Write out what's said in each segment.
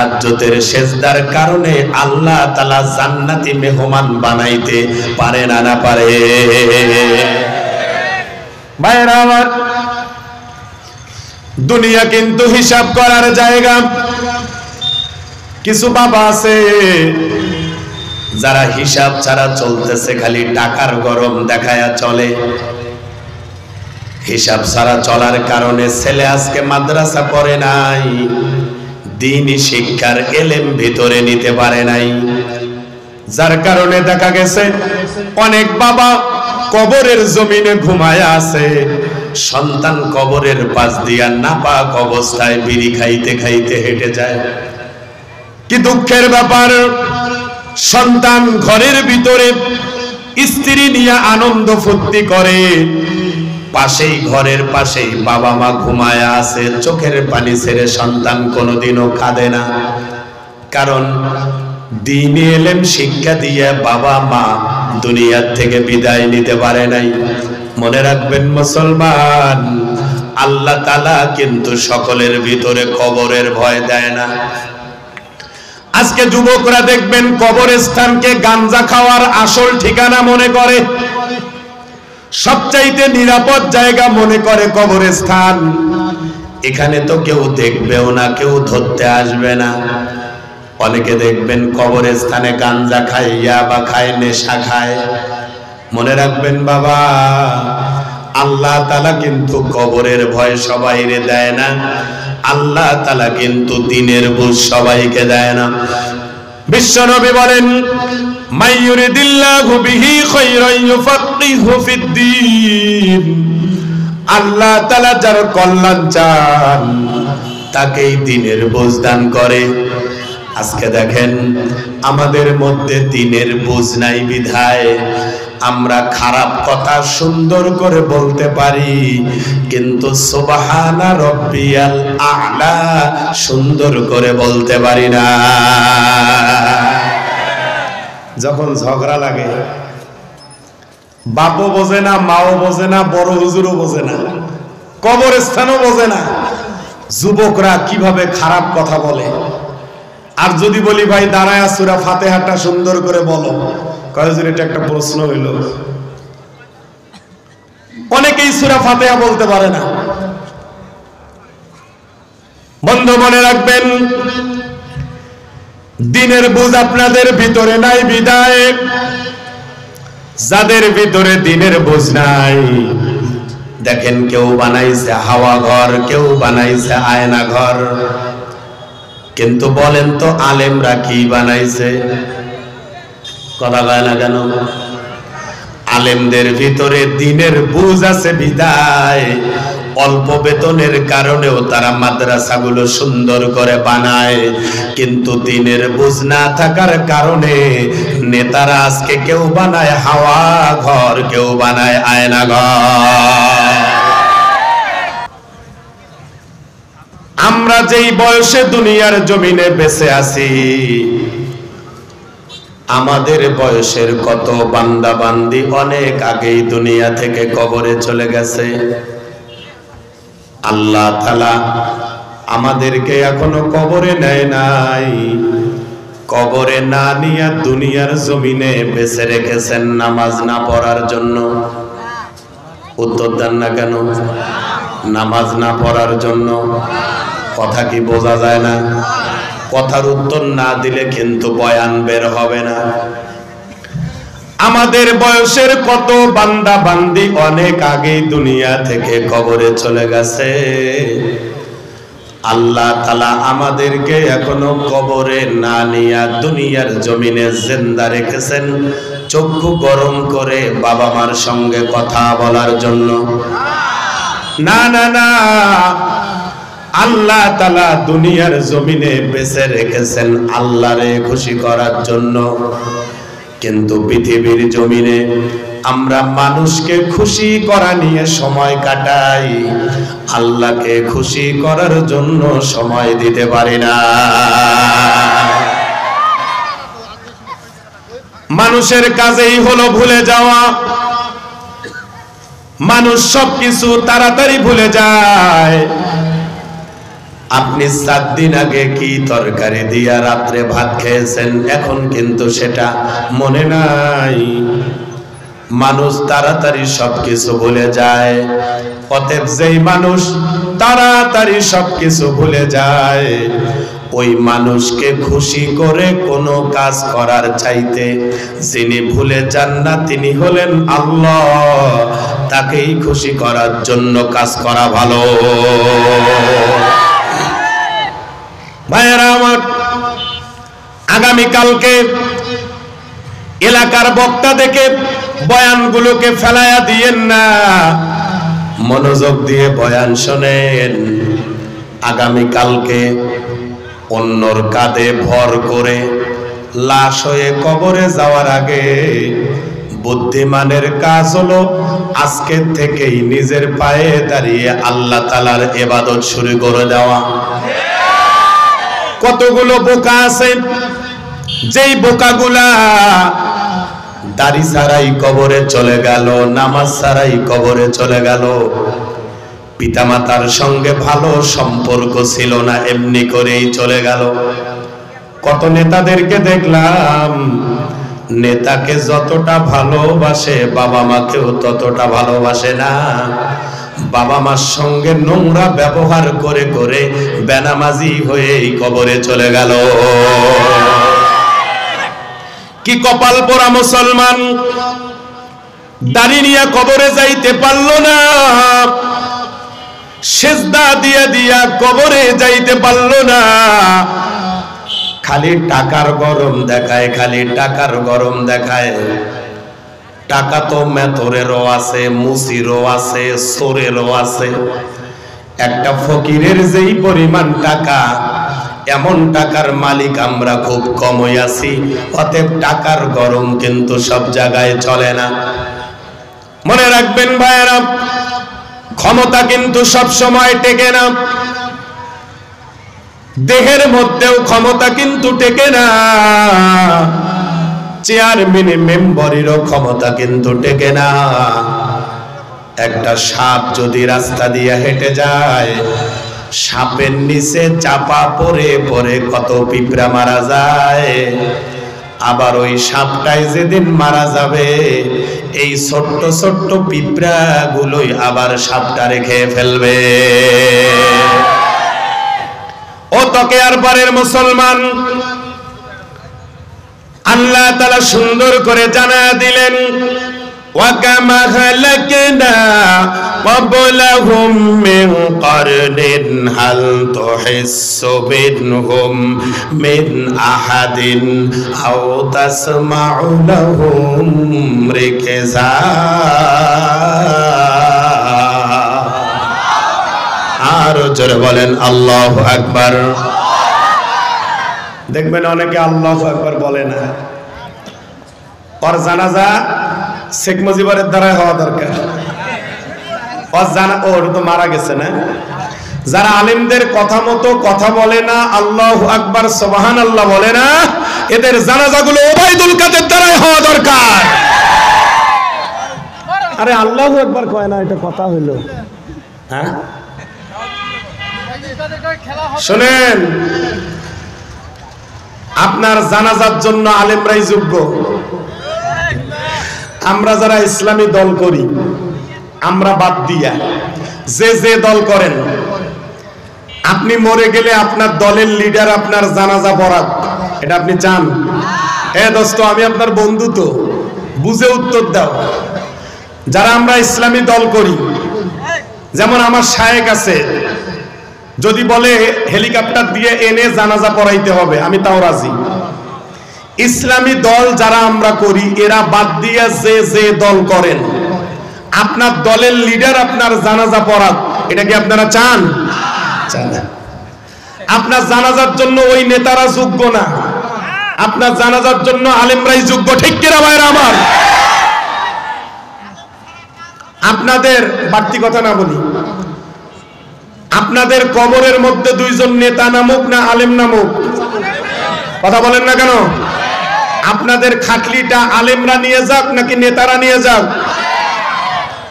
তাহাজ্জুদের সেজদার কারণে আল্লাহ তাআলা জান্নাতি মেহমান বানাইতে পারে না না পারে? ভাইরা আমার, দুনিয়া কিন্তু হিসাব করার জায়গা। কিছু বাবা আছে যারা হিসাব ছাড়া চলতেছে, খালি টাকার গরম দেখায়া চলে। হিসাব ছাড়া চলার কারণে ছেলে আজকে মাদ্রাসা পড়ে নাই, দ্বীনি শিক্ষার এলেম ভিতরে নিতে পারে নাই। যার কারণে দেখা গেছে অনেক বাবা কবরের জমিনে ঘুমায়া আছে, সন্তান কবরের পাশ দিয়া নাপাক অবস্থায় বিড়ি খাইতে খাইতে হেঁটে যায়। কি দুঃখের ব্যাপার! সন্তান ঘরের ভিতরে স্ত্রী নিয়ে আনন্দ ফুর্তি করে, পাশেই ঘরের পাশেই বাবা মা ঘুমায়া আছে, চোখের পানি ছেড়ে সন্তান কোনোদিনও কাঁদে না। কারণ দ্বীনি ইলম শিক্ষা দিয়ে বাবা মা দুনিয়ার থেকে বিদায় নিতে পারে নাই। মনে রাখবেন মুসলমান, আল্লাহ তাআলা কিন্তু সকলের ভিতরে কবরের ভয় দেয় না। আজকে যুবকরা দেখবেন কবরস্থানকে গাঞ্জা খাওয়ার আসল ঠিকানা মনে করে, সবচাইতে নিরাপদ জায়গা মনে করে কবরস্থান। এখানে তো কেউ দেখবেও না, কেউ ধরতে আসবে না। অনেকে দেখবেন কবরস্থানে গাঞ্জা খায়, ইয়াবা খায়, নেশা খায়। মনে রাখবেন বাবা, আল্লাহ তাআলা কিন্তু কবরের ভয় সবাইরে দেয় না। আল্লাহ তাআলা কিন্তু দ্বীনের বুঝ সবাইকে দেয় না। বিশ্বনবী বলেন, মাইয়ুরিদিল্লাহু বিহি খায়রান ইউফাক্কিহু ফিদ্দীন। আল্লাহ তাআলা যার কল্যাণ চান তাকেই দ্বীনের বুঝ দান করে। আজকে দেখেন আমাদের মধ্যে দ্বীনের বুঝ নাই বিধায় আমরা খারাপ কথা সুন্দর করে বলতে পারি, কিন্তু সুবহানা রাব্বিয়াল আ'লা সুন্দর করে বলতে পারি না। যখন ঝগড়া লাগে, বাপও বোঝে না, মাও বোঝে না, বড় হুজুরও বোঝে না, কবরস্থানও বোঝে না, যুবকরা কিভাবে খারাপ কথা বলে। আর যদি বলি ভাই দাঁড়ায় সূরা ফাতিহাটা সুন্দর করে বলো, কয় হুজুর এটা একটা প্রশ্ন হইল। অনেকেই সূরা ফাতিহা বলতে পারে না। বন্ধু মনে রাখবেন, দ্বীনের বুঝ আপনাদের ভিতরে নাই বিদায়, যাদের ভিতরে দ্বীনের বুঝ নাই, দেখেন কেউ বানাইছে হাওয়া ঘর, কেউ বানাইছে আয়না ঘর। কিন্তু বলেন তো আলেমরা কি বানাইছে? কথা কয় না কেন? আলেমদের ভিতরে দ্বীনের বুঝ আছে বিদায় অল্প বেতনের কারণেও তারা মাদ্রাসাগুলো সুন্দর করে বানায়, কিন্তু দ্বীনের বুঝ না থাকার কারণে নেতারা আজকে কেউ বানায় হাওয়া ঘর, কেউ বানায় আয়না ঘর। আমরা যেই বয়সে দুনিয়ার জমিনে বেঁচে আছি, আমাদের বয়সের কত বান্দা বান্দি অনেক আগেই দুনিয়া থেকে কবরে চলে গেছে। আল্লাহ তাআলা আমাদেরকে এখনো কবরে নেয় নাই। কবরে না নিয়ে দুনিয়ার জমিনে বেঁচে রেখেছেন নামাজ না পড়ার জন্য। উত্তর দেন না কেন? নামাজ না পড়ার জন্য। কথা কি বোঝা যায় না? কথার উত্তর না দিলে কিন্তু বয়ান বের হবে না। আমাদের বয়সের কত বান্দা বান্দি অনেক আগেই দুনিয়া থেকে কবরে চলে গেছে। আল্লাহ তাআলা আমাদেরকে এখনো কবরে না নিয়ে দুনিয়ার জমিনে জিন্দা রেখেছেন, চক্ষু গরম করে বাবা মার সঙ্গে কথা বলার জন্য। না না না, আল্লাহ তাআলা দুনিয়ার জমিনে বেঁচে রেখেছেন আল্লাহরে খুশি করার জন্য। কিন্তু পৃথিবীর জমিনে আমরা মানুষকে খুশি করা নিয়ে সময় কাটাই, আল্লাহকে খুশি করার জন্য সময় দিতে পারি না। মানুষের কাজেই হলো ভুলে যাওয়া। মানুষ সবকিছু তাড়াতাড়ি ভুলে যায়, আপনি 7 দিন আগে কি তরকারি দিয়া রাত্রে ভাত খেয়েছেন, এখন কিন্তু সেটা মনে নাই। মানুষ তাড়াতাড়ি সবকিছু ভুলে যায়। অতএব যেই মানুষ তাড়াতাড়ি সবকিছু ভুলে যায়, ওই মানুষকে খুশি করে কোনো কাজ করার চাইতে যিনি ভুলে যান না তিনি হলেন আল্লাহ। তাকেই খুশি করার জন্য কাজ করা ভালো। ভাইয়েরা আমার, আগামীকালকে এলাকার বক্তা দেখে বয়ানগুলোকে ফেলায়া দিয়েন না, মনোযোগ দিয়ে বয়ান শোনেন। আগামীকালকে অন্যর কাঁধে ভর করে লাশ হয়ে কবরে যাওয়ার আগে বুদ্ধিমানের কাজ হলো আজকে থেকেই নিজের পায়ে দাঁড়িয়ে আল্লাহ তাআলার ইবাদত শুরু করে দেওয়া। কতগুলো বোকা আছে, যেই বোকাগুলা দাড়ি ছাড়াই কবরে চলে গেল, নামাজ ছাড়াই কবরে চলে গেল, পিতামাতার সঙ্গে ভালো সম্পর্ক ছিল না, এমনি করেই চলে গেল। কত নেতাদেরকে দেখলাম, নেতাকে যতটা ভালোবাসে বাবা মাকেও ততটা ভালোবাসে না। বাবা মার সঙ্গে নোংরা ব্যবহার করে করে বেনামাজি হয়ে এই কবরে চলে গেল। কি কপাল পোড়া মুসলমান, দাড়ি নিয়ে কবরে যাইতে পারলো না, সেজদা দিয়া দিয়া কবরে যাইতে পারলো না। খালি টাকার গরম দেখায়, খালি টাকার গরম দেখায়। টাকা তো মেথরেরও আছে, মুসিরও আছে, সোরেরও আছে। একটা ফকিরের যেই পরিমাণ টাকা, এমন টাকার মালিক আমরা খুব কমই আছি। অতএব টাকার গরম কিন্তু সব জায়গায় চলে না। মনে রাখবেন ভাইয়েরা, ক্ষমতা কিন্তু সব সময় টেকে না। দেহের মধ্যেও ক্ষমতা কিন্তু টেকে না। চেয়ারম্যান মেম্বারেরও ক্ষমতা কিন্তু টেকে না। একটা সাপ যদি রাস্তা দিয়ে হেঁটে যায়, সাপের নিচে চাপা পড়ে পড়ে কত পিঁপড়া মারা যায়। আবার ওই সাপটাই যেদিন মারা যাবে, এই ছোট্ট ছোট্ট পিঁপড়া গুলোই আবার সাপটারে খেয়ে ফেলবে। ও তোকে আর পারের মুসলমান, আল্লাহ তাআলা সুন্দর করে জানা দিলেন, ওয়াকামা খালাকনা ক্বাবলাহুম মিন কারনিন হাল তুহিসসু মিনহুম মিন আহাদিন আও তাসমাউ লাহুম রিকজা। আর জোরে বলেন আল্লাহু আকবার। দেখবেন অনেকে আল্লাহু আকবার বলে না। ওর জানাজা শেখ মুজিবের দ্বারা হওয়া দরকার। ওর জানা, ওর তো মারা গেছে না। যারা আলেমদের কথা মতো কথা বলে না, আল্লাহু আকবার সুবহানাল্লাহ বলে না, এদের জানাজাগুলো ওবাইদুল কাদের দ্বারাই হওয়া দরকার। আরে আল্লাহু আকবার কয় না, এটা কথা হইলো? হ্যাঁ শুনেন, আপনার জানাজার জন্য আলেমরাই যোগ্য। আমরা যারা ইসলামী দল করি, আমরা বাদ দিয়া যে যে দল করেন, আপনি মরে গেলে আপনার দলের লিডার আপনার জানাজা পড়াক, এটা আপনি চান? এ দোস্ত, আমি আপনার বন্ধু, তো বুঝে উত্তর দাও। যারা আমরা ইসলামী দল করি, যেমন আমার শায়েখ আছে, যদি বলে হেলিকপ্টার দিয়ে এনে জানাজা পড়াইতে হবে, আমি তাও রাজি। ইসলামী দল যারা আমরা করি, এরা বাদ দিয়ে যে যে দল করেন, আপনার দলের লিডার আপনার জানাজা পড়াক, এটা কি আপনারা চান? চান না। আপনার জানাজার জন্য ওই নেতারা যোগ্য না, আপনার জানাজার জন্য আলেমরাই যোগ্য। ঠিক কিনা ভাইরা আমার? আপনাদের বাড়তি কথা না বলি, আপনাদের কবরের মধ্যে দুইজন নেতা নামুক না আলেম নামুক? কথা বলেন না কেন? আপনাদের খাটলিটা আলেমরা নিয়ে যাক নাকি নেতারা নিয়ে যাক?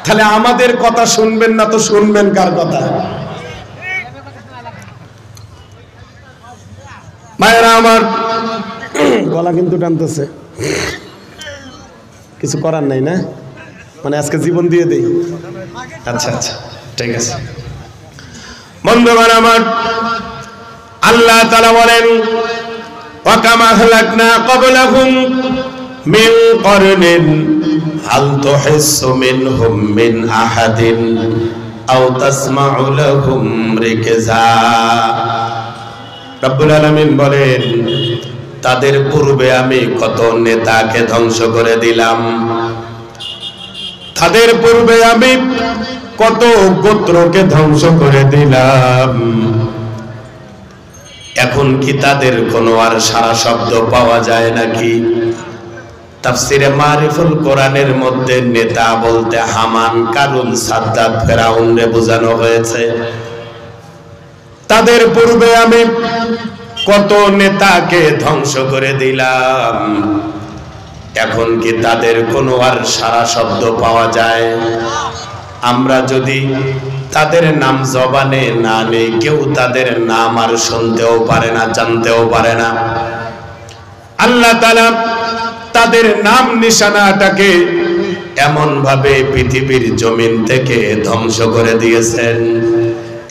তাহলে আমাদের কথা শুনবেন না তো শুনবেন কার কথা? ভাইরা আমার, গলা কিন্তু টানতেছে, কিছু করার নাই না, মানে আজকে জীবন দিয়ে দেই। আচ্ছা আচ্ছা ঠিক আছে। বন্ধুগণ আমার, আল্লাহ তাআলা বলেন ওয়া কামা আহলাকনা ক্বাবলাহুম মিন করনিন হাল তুহিসসু মিনহুম মিন আহাদিন আও তাসমাউ লাহুম রিকজা। রব্বুল আলামিন বলেন তাদের পূর্বে আমি কত নেতাকে ধ্বংস করে দিলাম, তাদের পূর্বে আমি কত গোত্রকে ধ্বংস করে দিলাম, এখন কি তাদের কোনো আর সারা শব্দ পাওয়া যায় নাকি? তাফসিরে মারিফুল কোরআনের মধ্যে নেতা বলতে হামান, কারুন, সাদ্দাত, ফেরাউনরে বোঝানো হয়েছে। তাদের পূর্বে আমি কত নেতাকে ধ্বংস করে দিলাম, এখন কি তাদের কোনো আর সারা শব্দ পাওয়া যায়? আমরা যদি তাদের নাম জবানে না নেই, কেউ তাদের নাম আর শুনতেও পারে না, জানতেও পারে না। আল্লাহ তাআলা তাদের নাম নিশানাটাকে এমন ভাবে পৃথিবীর জমিন থেকে ধ্বংস করে দিয়েছেন,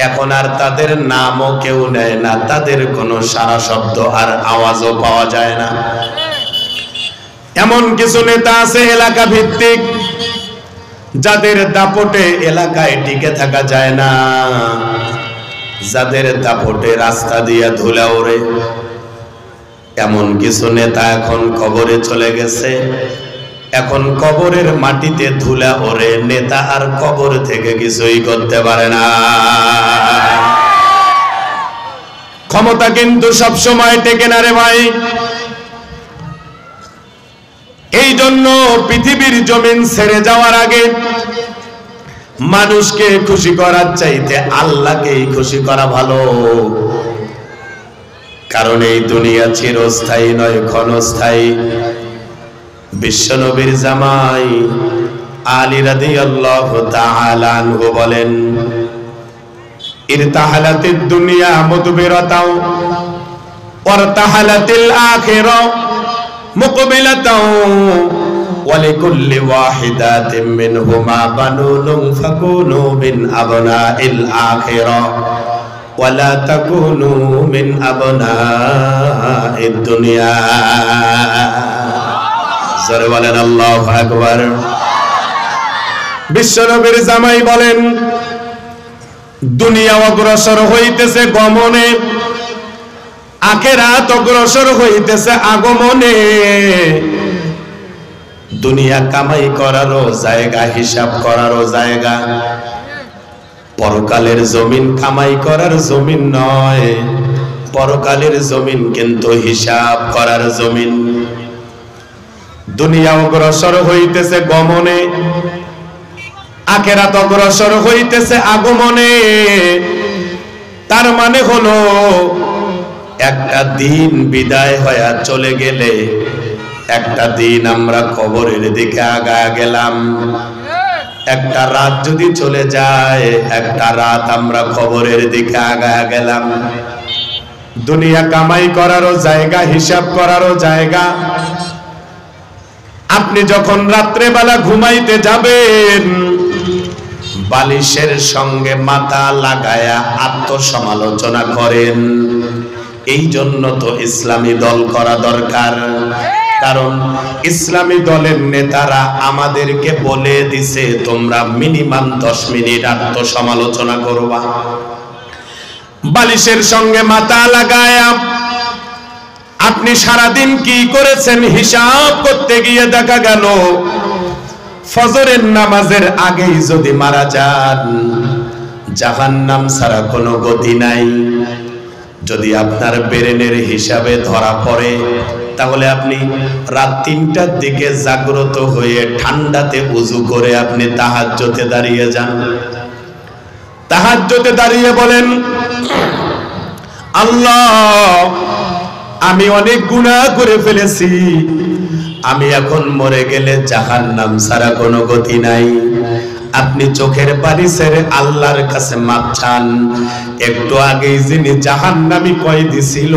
এখন আর তাদের নামও কেউ নেয় না, তাদের কোনো সারা শব্দ আর আওয়াজও পাওয়া যায় না। এমন কিছু নেতা আছে এলাকা ভিত্তিক, যাদের দাপটে এলাকায় টিকে থাকা যায় না, যাদের দাপটে রাস্তা দিয়ে ধুলা ওড়ে। এমন কিছু নেতা এখন কবরে চলে গেছে, এখন কবরের মাটিতে ধুলা ওড়ে, নেতা আর কবর থেকে কিছুই করতে পারে না। ক্ষমতা কিন্তু সব সময় টেকে না রে ভাই। এই জন্য পৃথিবীর জমিন ছেড়ে যাওয়ার আগে মানুষকে খুশি করার চাইতে আল্লাহকেই খুশি করা ভালো। কারণ এই দুনিয়া চিরস্থায়ী নয়, ক্ষণস্থায়ী। বিশ্বনবীর জামাই আলী রাদিয়াল্লাহু তাআলা আনহু বলেন, ইরতাহালাতিদ দুনিয়া মুদবিরাতাও ওয়ারতাহালাতিল আখিরা মুকবিলাতাও ওয়ালিকুল্লি ওয়াহিদাতিন মিনহুমা বানুন ফাকুনু মিন আবনাইল আখিরা ওয়ালা তাকুনু মিন আবনাইদ দুনিয়া। জোরে বলেন আল্লাহু আকবার। বিশ্বনবীর জামাই বলেন, দুনিয়া অগ্রসর হইতেছে গমনে, আখিরাত অগ্রসর হইতেছে আগমনে। দুনিয়া কামাই করারও জায়গা, হিসাব করারও জায়গা। পরকালের জমিন কামাই করার জমিন নয়, পরকালের জমিন কিন্তু হিসাব করার জমিন। দুনিয়া অগ্রসর হইতেছে গমনে, আখিরাত অগ্রসর হইতেছে আগমনে। তার মানে হলো একটা দিন বিদায় হয়ে চলে গেলে একটা দিন আমরা কবরের দিকে আগায় গেলাম। একটা রাত যদি চলে যায়, একটা রাত আমরা কবরের দিকে আগায় গেলাম। দুনিয়া কামাই করারও জায়গা, হিসাব করারও জায়গা। আপনি যখন রাত্রে বেলা ঘুমাইতে যাবেন, বালিশের সঙ্গে মাথা লাগায়া আত্মসমালোচনা করেন। এই জন্য তো ইসলামী দল করা দরকার। কারণ ইসলামী দলের নেতারা আমাদেরকে বলে দিছে, তোমরা মিনিমাম 10 মিনিট আত্মসমালোচনা করবা। বালিশের সঙ্গে মাথা লাগায়া আপনি সারাদিন কি করেছেন হিসাব করতে গিয়ে দেখা গেল ফজরের নামাজের আগেই যদি মারা যান, জাহান্নাম ছাড়া কোনো গতি নাই। যদি আপনার ব্রেনের হিসাবে ধরা পড়ে, তাহলে আপনি রাত 3টার দিকে জাগ্রত হয়ে ঠান্ডাতে ওযু করে আপনি তাহাজ্জুদে দাঁড়িয়ে যান। তাহাজ্জুদে দাঁড়িয়ে বলেন, আল্লাহ আমি অনেক গুনাহ করে ফেলেছি, আমি এখন মরে গেলে জাহান্নাম ছাড়া কোনো গতি নাই। আপনি চোখের পানি ছেড়ে আল্লাহর কাছে মাপ চান। একটু আগেই যিনি জাহান্নামী কয়েদি ছিল,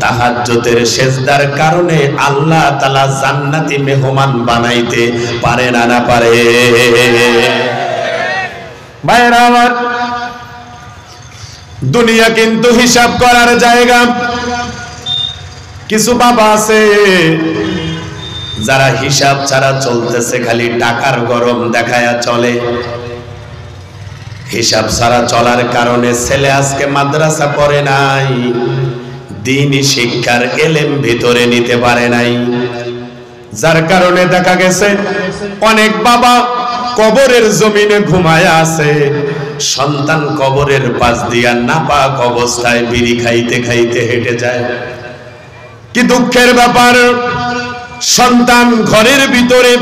তাহাজ্জুদের সিজদার কারণে আল্লাহ তাআলা জান্নাতি মেহমান বানাইতে পারে না পারে? ভাইরা আমার, দুনিয়া কিন্তু হিসাব করার জায়গা। কিছু বাবা আছে যারা হিসাব ছাড়া চলতেছে, খালি টাকার গরম দেখায়া চলে। হিসাব ছাড়া চলার কারণে ছেলে আজকে মাদ্রাসা পড়ে নাই, দ্বীনি শিক্ষার এলেম ভিতরে নিতে পারে নাই। যার কারণে দেখা গেছে অনেক বাবা কবরের জমিনে ঘুমায়া আছে, সন্তান কবরের পাশ দিয়া নাপাক অবস্থায় বিড়ি খাইতে খাইতে হেঁটে যায়। কি দুঃখের ব্যাপার! সন্তান ঘরের ভিতরে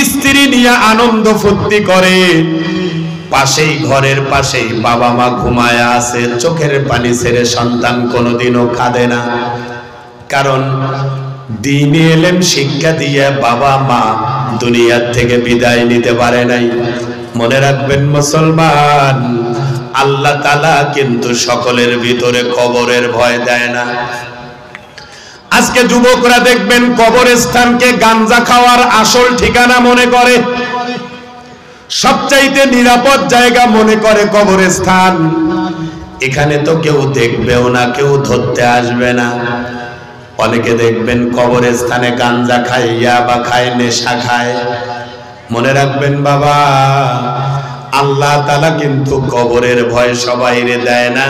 স্ত্রী নিয়ে আনন্দ ফুর্তি করে, পাশেই ঘরের পাশেই বাবা মা ঘুমায়া আছে, চোখের পানি ছেড়ে সন্তান কোনোদিনও কাঁদে না। কারণ দ্বীনি ইলম শিক্ষা দিয়ে বাবা মা দুনিয়ার থেকে বিদায় নিতে পারে নাই। মনে রাখবেন মুসলমান, আল্লাহ তাআলা কিন্তু সকলের ভিতরে কবরের ভয় দেয় না। আজকে যুবকরা দেখবেন কবরস্থানকে গাঞ্জা খাওয়ার আসল ঠিকানা মনে করে, সবচাইতে নিরাপদ জায়গা মনে করে কবরস্থান। এখানে তো কেউ দেখবেও না, কেউ ধরতে আসবে না। অনেকে দেখবেন কবরস্থানে গাঞ্জা খায়, ইয়াবা খায়, নেশা খায়। মনে রাখবেন বাবা, আল্লাহ তাআলা কিন্তু কবরের ভয় সবাইরে দেয় না।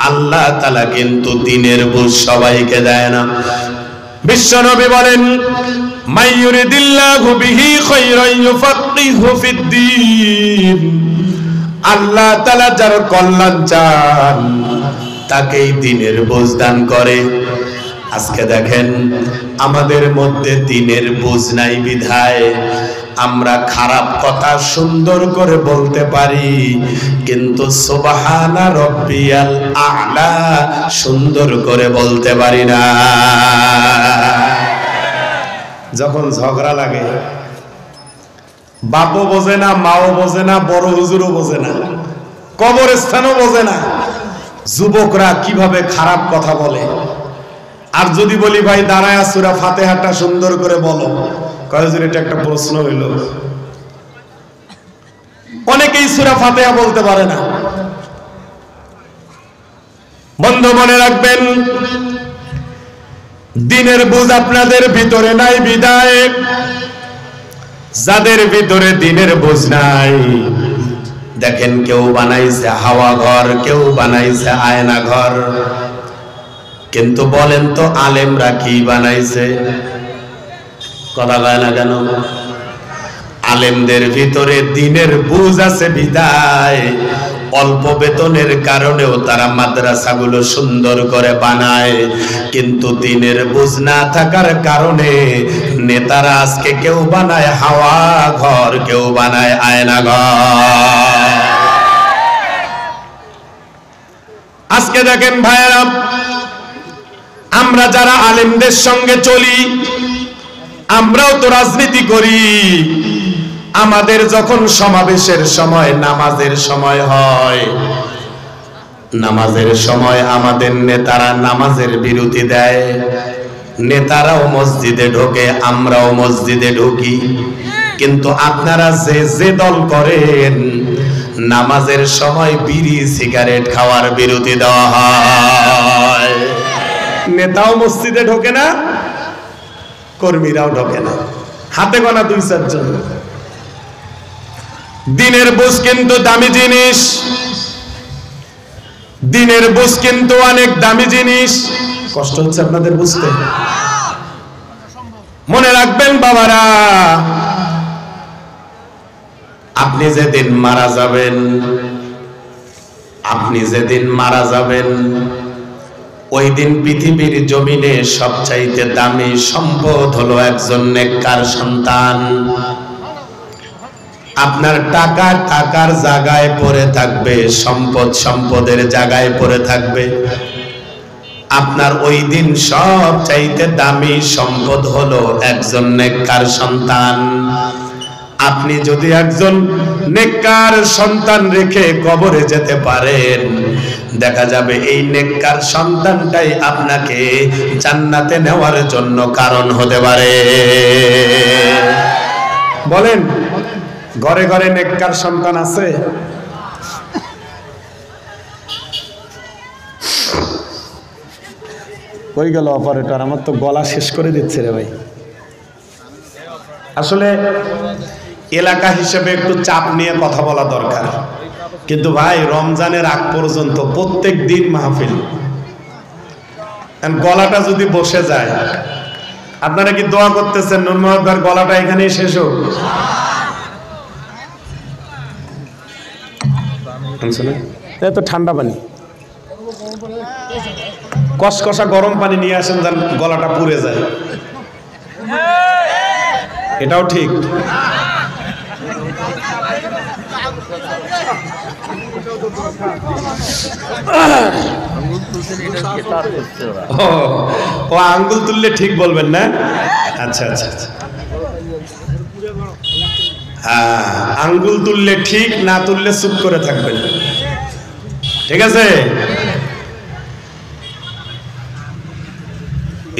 আল্লাহ তাআলা কিন্তু দ্বীনের বুঝ সবাইকে দেয় না। বিশ্বনবী বলেন, মাইয়ুরিদিল্লাহু বিহি খায়রান ইউফাক্কিহু ফিদ্দীন। আল্লাহ তাআলা যার কল্যাণ চান তাকেই দ্বীনের বুঝ দান করে। আজকে দেখেন আমাদের মধ্যে দ্বীনের বুঝ নাই বিধায় আমরা খারাপ কথা সুন্দর করে বলতে পারি, কিন্তু সুবহানা রাব্বিয়াল আ'লা সুন্দর করে বলতে পারি না। যখন ঝগড়া লাগে, বাপও বোঝে না, মাও বোঝে না, বড় হুজুরও বোঝে না, কবরস্থানও বোঝে না, যুবকরা কিভাবে খারাপ কথা বলে। আর যদি বলি ভাই দাঁড়ায় সূরা ফাতিহাটা সুন্দর করে বলো, কয় হুজুর এটা একটা প্রশ্ন হইল। অনেকেই সূরা ফাতিহা বলতে পারে না। বন্ধু মনে রাখবেন, দ্বীনের বুঝ আপনাদের ভিতরে নাই বিদায়। যাদের ভিতরে দ্বীনের বুঝ নাই, দেখেন কেউ বানাইছে হাওয়া ঘর, কেউ বানাইছে আয়না ঘর। কিন্তু বলেন তো আলেমরা কি বানাইছে? কথা কয় না কেন? আলেমদের ভিতরে দ্বীনের বুঝ আছে বিদায় অল্প বেতনের কারণেও তারা মাদ্রাসাগুলো সুন্দর করে বানায়। কিন্তু দ্বীনের বুঝ না থাকার কারণে নেতারা আজকে কেউ বানায় হাওয়া ঘর, কেউ বানায় আয়না ঘর। আজকে দেখেন ভাইয়েরা, আমরা যারা আলেমদের সঙ্গে চলি, আমরাও তো রাজনীতি করি। আমাদের যখন সমাবেশের সময়, নামাজের সময় হয়, নামাজের সময় আমাদের নেতারা নামাজের বিরতি দেয়। নেতারাও মসজিদে ঢোকে, আমরাও মসজিদে ঢুকি। কিন্তু আপনারা যে যে দল করেন, নামাজের সময় বিড়ি সিগারেট খাওয়ার বিরতি দেওয়া হয়। নেতাও মসজিদে ঢোকে না, কর্মীরাও ঢোকে না, হাতে গোনা 2-4 জন। দ্বীনের বুঝ কিন্তু দামি জিনিস, দ্বীনের বুঝ কিন্তু অনেক দামি জিনিস। কষ্ট হচ্ছে আপনাদের বুঝতে? মনে রাখবেন বাবারা, আপনি যেদিন মারা যাবেন, আপনি যেদিন মারা যাবেন, ওই দিন পৃথিবীর জমিনে সবচাইতে দামি সম্পদ হলো একজন নেককার সন্তান। আপনার টাকা টাকার জায়গায় পড়ে থাকবে, সম্পদ সম্পদের জায়গায় পড়ে থাকবে। আপনার ওই দিন সবচাইতে দামি সম্পদ হলো একজন নেককার সন্তান। আপনি যদি একজন নেককার সন্তান রেখে কবরে যেতে পারেন, দেখা যাবে এই নেককার সন্তানটাই আপনাকে জান্নাতে নেওয়ার জন্য কারণ হতে পারে। বলেন, ঘরে ঘরে নেককার সন্তান আছে? কই গেল অপারেটর? আমার তো গলা শেষ করে দিচ্ছে রে ভাই। আসলে এলাকা হিসেবে একটু চাপ নিয়ে কথা বলা দরকার, কিন্তু ভাই রমজানের আগ পর্যন্ত প্রত্যেক দিন মাহফিল, গলাটা যদি বসে যায়, আপনারা কি দোয়া করতেছেন নূর মোহাম্মদের গলাটা এখানেই শেষ হোক? এত ঠান্ডা পানি, কসকসা গরম পানি নিয়ে আসেন, যেন গলাটা পুড়ে যায়। এটাও ঠিক। ও আঙ্গুল তুললে ঠিক বলবেন না? আচ্ছা আচ্ছা আচ্ছা, হ্যাঁ, আঙ্গুল তুললে ঠিক, না তুললে চুপ করে থাকবেন, ঠিক আছে?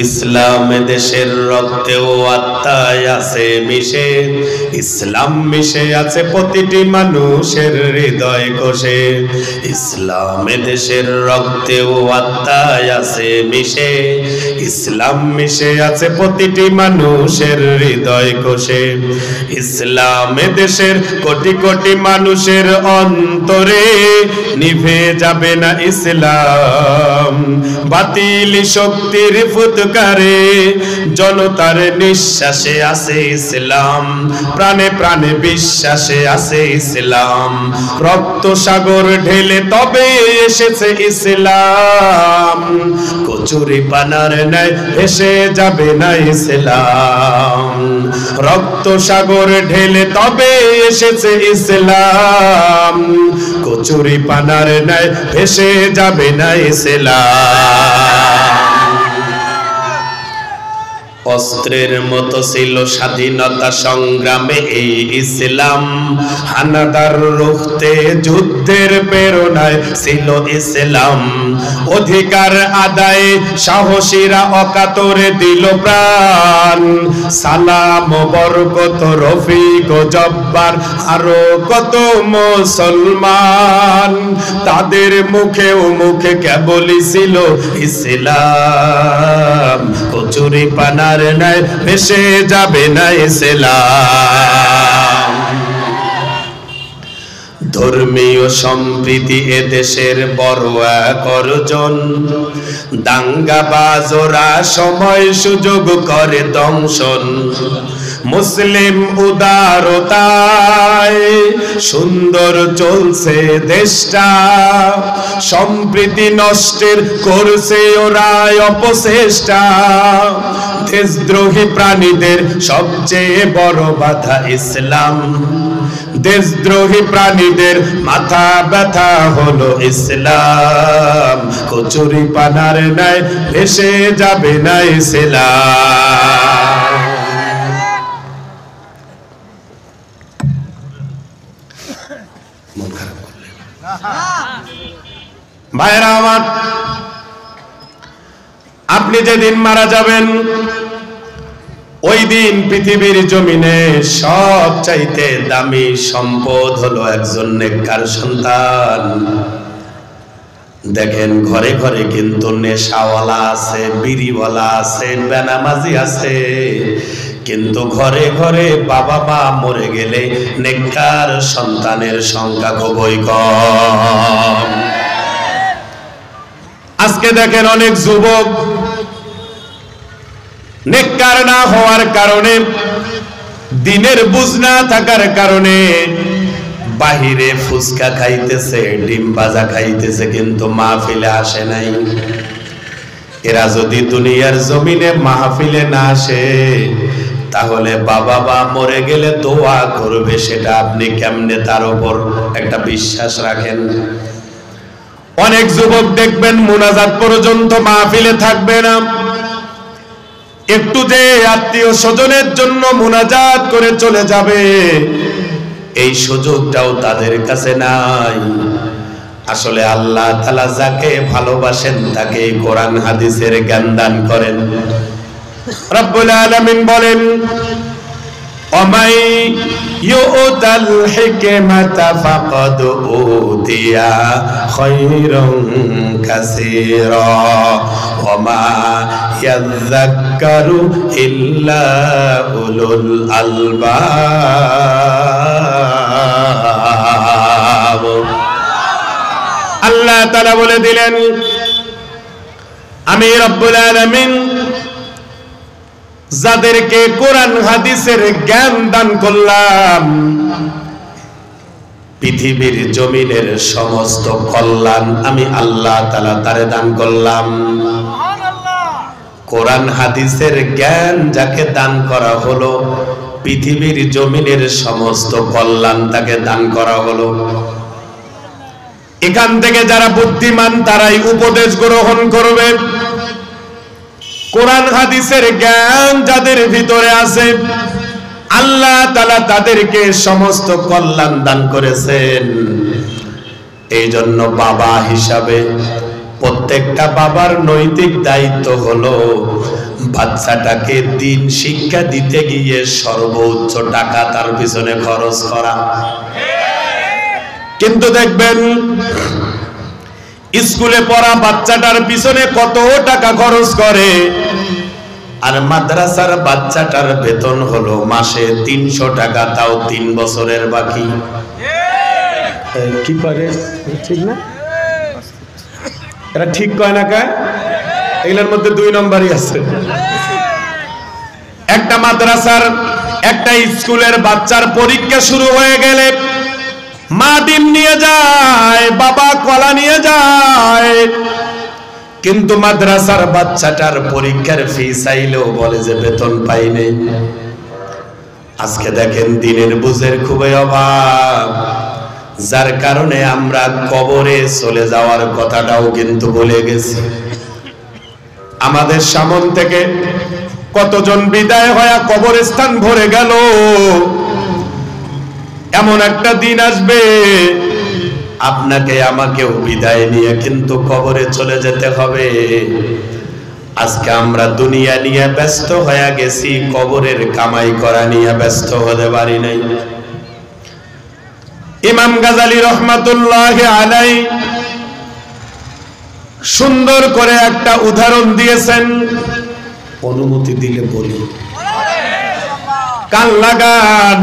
ইসলাম দেশের রক্তেও আত্মায় আছে মিশে, ইসলাম মিশে আছে প্রতিটি মানুষের হৃদয় কোষে। ইসলাম দেশের রক্তেও আত্মায় আছে মিশে, ইসলাম মিশে আছে প্রতিটি মানুষের হৃদয় কোষে। ইসলাম দেশের কোটি কোটি মানুষের অন্তরে নিভে যাবে না ইসলাম, বাতিল শক্তির ফুৎকারে জনতার নিঃশ্বাসে আছে ইসলাম, প্রাণে প্রাণে বিশ্বাসে আছে ইসলাম। রক্ত সাগর ঢেলে তবে এসেছে ইসলাম, কচুরি পানার ন্যায় ভেসে যাবে না ইসলাম। রক্ত সাগর ঢেলে তবে এসেছে ইসলাম, কচুরি পানার ন্যায় ভেসে যাবে না ইসলাম। অস্ত্রের মতো ছিল স্বাধীনতা সংগ্রামে এই ইসলাম, হানাদার রুখতে যুদ্ধের প্রেরণায় ছিল ইসলাম। অধিকার আদায়ে সাহসীরা অকাতরে দিল প্রাণ, সালাম বরকত রফিক জব্বার আরো কত মুসলমান, তাদের মুখেও মুখে কেবলই ছিল ইসলাম, কচুরি পানার নাই ভেসে যাবে না ইসলাম। ধর্মীয় সম্প্রীতি এদেশের বড় এক অর্জন, দাঙ্গাবাজরা সময় সুযোগ করে দংশন। মুসলিম উদারতায় সুন্দর চলছে দেশটা, সম্প্রীতি নষ্টের করছে ওরা অপচেষ্টা। দেশদ্রোহী প্রাণীদের সবচেয়ে বড় বাধা ইসলাম, দেশদ্রোহী প্রাণীদের মাথা ব্যথা হলো ইসলাম, কচুরি পানার ন্যায় ভেসে যাবে না ইসলাম। মন খারাপ করলেন ভাইরা আমার, আপনি যেদিন মারা যাবেন ওই দিন পৃথিবীর জমিনে সব চাইতে দামি সম্পদ হলো একজন নেককার সন্তান। দেখেন ঘরে ঘরে কিন্তু নেশাওয়ালা আছে, বিড়িওয়ালা আছে, বেনামাজি আছে, কিন্তু ঘরে ঘরে বাবা মা মরে গেলে নেককার সন্তানের সংখ্যা খুবই কম। আজকে দেখেন অনেক যুবক নেককার না হওয়ার কারণে, দিনের বুঝ না থাকার কারণে বাহিরে ফুচকা খাইতেছে, ডিম ভাজা খাইতেছে, কিন্তু মাহফিলে আসে নাই। এরা যদি দুনিয়ার জমিনে মাহফিলে না আসে, তাহলে বাবা মা মরে গেলে দোয়া করবে, সেটা আপনি কেমনে তার উপর একটা বিশ্বাস রাখেন? অনেক যুবক দেখবেন মুনাজাত পর্যন্ত মাহফিলে থাকবে না, একটু যে আত্মীয় স্বজনের জন্য মুনাজাত করে চলে যাবে, এই সুযোগটাও তাদের কাছে নাই। আসলে আল্লাহ তাআলা যাকে ভালোবাসেন তাকে কোরআন হাদিসের জ্ঞান দান করেন। রব্বুল আলামিন বলেন, ওমাই ইউতাল হিকমাতা ফাকাদ উতিয়া খায়রান কাসীরা ওমা ইয়াযাক্কারু ইল্লা উলুল আলবাব। আল্লাহ তাআলা বলে দিলেন, আমি রব্বুল আলামিন যাদেরকে কোরআন হাদিসের জ্ঞান দান করলাম, পৃথিবীর জমিনের সমস্ত কল্যাণ আমি আল্লাহ তাআলা তারে দান করলাম। কোরআন হাদিসের জ্ঞান যাকে দান করা হলো, পৃথিবীর জমিনের সমস্ত কল্যাণ তাকে দান করা হলো। এখান থেকে যারা বুদ্ধিমান তারাই উপদেশ গ্রহণ করবে। কোরআন হাদিসের জ্ঞান যাদের ভিতরে আছে, আল্লাহ তাআলা তাদেরকে সমস্ত কল্যাণ দান করেছেন। এই জন্য বাবা হিসাবে প্রত্যেকটা বাবার নৈতিক দায়িত্ব হলো বাচ্চাটাকে দিন শিক্ষা দিতে গিয়ে সর্বোচ্চ টাকা তার পিছনে খরচ করা। কিন্তু দেখবেন স্কুলে পড়া বাচ্চাটার পিছনে কত টাকা খরচ করে, আর মাদ্রাসার বাচ্চাটার বেতন হলো মাসে 300 টাকা, তাও 3 বছরের বাকি। কি করে ঠিক না? এটা ঠিক কয় না কা? এগুলোর মধ্যে 2 নম্বরই আছে। একটা মাদ্রাসার একটা স্কুলের বাচ্চার পরীক্ষা শুরু হয়ে গেলে মা ডিম নিয়ে যায়, বাবা কলা নিয়ে যায়, কিন্তু মাদ্রাসার বাচ্চাটার পরীক্ষার ফি চাইলেও বলে যে বেতন পাইনি। আজকে দেখেন দিনের বুঝের খুবই অভাব, যার কারণে আমরা কবরে চলে যাওয়ার কথাটাও কিন্তু ভুলে গেছি। আমাদের সামন থেকে কতজন বিদায় হয়ে কবরস্থান ভরে গেল। এমন একটা দিন আসবে আপনাকে আমাকেও বিদায় নিয়ে কিন্তু কবরে চলে যেতে হবে। আজকে আমরা দুনিয়া নিয়ে ব্যস্ত হয়ে গেছি, কবরের কামাই করা নিয়ে ব্যস্ত হতে পারি নাই। ইমাম গাজালি রহমাতুল্লাহি আলাইহি সুন্দর করে একটা উদাহরণ দিয়েছেন, অনুমতি দিলে বলি। কান লাগান,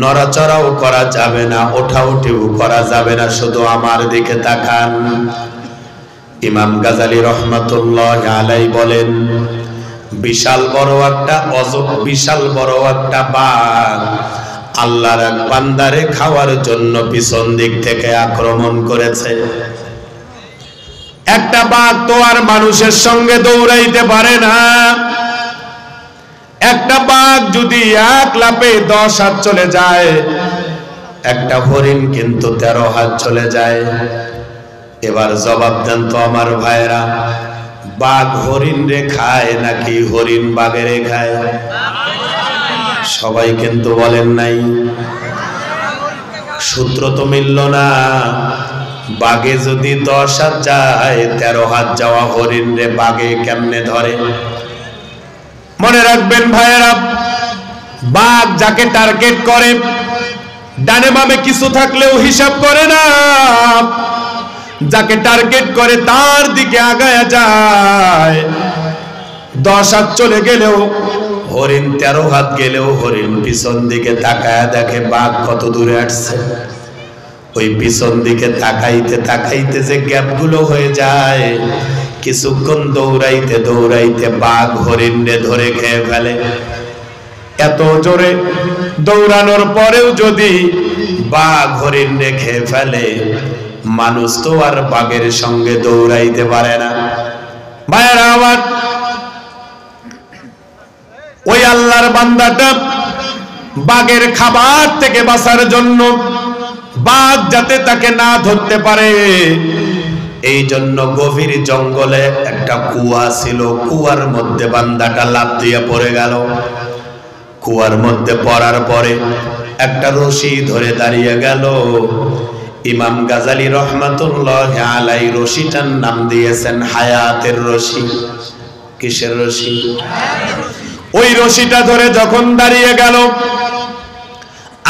নড়াচড়াও করা যাবে না, ওঠাউঠিও করা যাবে না, শুধু আমার দিকে তাকান। ইমাম গাজালি রহমাতুল্লাহি আলাইহি বলেন, বিশাল বড় একটা বাঘ আল্লাহর এক বান্দারে খাওয়ার জন্য পিছন দিক থেকে আক্রমণ করেছে। একটা বাঘ তো আর মানুষের সঙ্গে দৌড়াইতে পারে না। একটা বাঘ যদি 1 লাফে 10 হাত চলে যায়, একটা হরিণ কিন্তু 13 হাত চলে যায়। এবার জবাব দেন তো আমার ভাইরা, বাঘ হরিণ রে খায় নাকি হরিণ বাঘেরে খায়? সবাই কিন্তু বলেন নাই। সূত্র তো মিলল না। বাঘে যদি 10 হাত যায়, 13 হাত যাওয়া হরিণ রে বাঘে কেমনে ধরে? মনে রাখবেন ভাইয়েরা, বাঘ যাকে টার্গেট করে ডানে বামে কিছু থাকলেও হিসাব করে না। যাকে টার্গেট করে তার দিকে আগায়া যায়। 10 হাত চলে গেলেও হরিণ, 13 হাত গেলেও হরিণ পিছন দিকে তাকায়া দেখে বাঘ কত দূরে আসছে। ওই পিছন দিকে তাকাইতে তাকাইতে যে গ্যাপগুলো হয়ে যায়, কিছুক্ষণ দৌড়াইতে দৌড়াইতে বাঘ হরিণে ধরে খেয়ে ফেলে। এত জোরে দৌড়ানোর পরেও যদি বাঘ হরিণে খেয়ে ফেলে, মানুষ তো আর বাঘের সঙ্গে দৌড়াইতে পারে না। ভাইয়েরা আমার, ওই আল্লাহর বান্দাটা বাঘের খাবার থেকে বাঁচার জন্য, বাঘ যাতে তাকে না ধরতে পারে, এই জন্য গভীর জঙ্গলে একটা কুয়া ছিল, কুয়ার মধ্যে বান্দাটা লাফ দিয়ে পড়ে গেল। কুয়ার মধ্যে পড়ার পরে একটা রশি ধরে দাঁড়িয়ে গেল। ইমাম গাজালি রহমাতুল্লাহ আলাই রশিটার নাম দিয়েছেন হায়াতের রশি। কিসের রশি? ওই রশিটা ধরে যখন দাঁড়িয়ে গেল,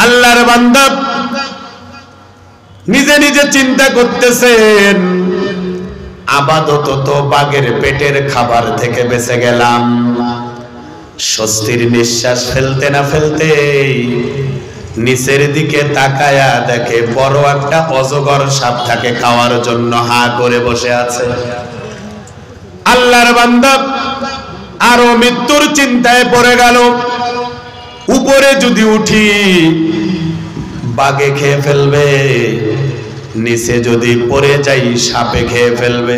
আল্লাহর বান্দা নিজে নিজে চিন্তা করতেছেন, আপাতত তো বাঘের পেটের খাবার থেকে বেঁচে গেলাম। স্বস্তির নিঃশ্বাস ফেলতে না ফেলতেই নিচের দিকে তাকায়া দেখে বড় একটা অজগর সাপ তাকে খাওয়ার জন্য হা করে বসে আছে। আল্লাহর বান্দা আরো মৃত্যুর চিন্তায় পড়ে গেল। উপরে যদি উঠি বাঘে খেয়ে ফেলবে, নিচে যদি পড়ে যাই সাপে খেয়ে ফেলবে।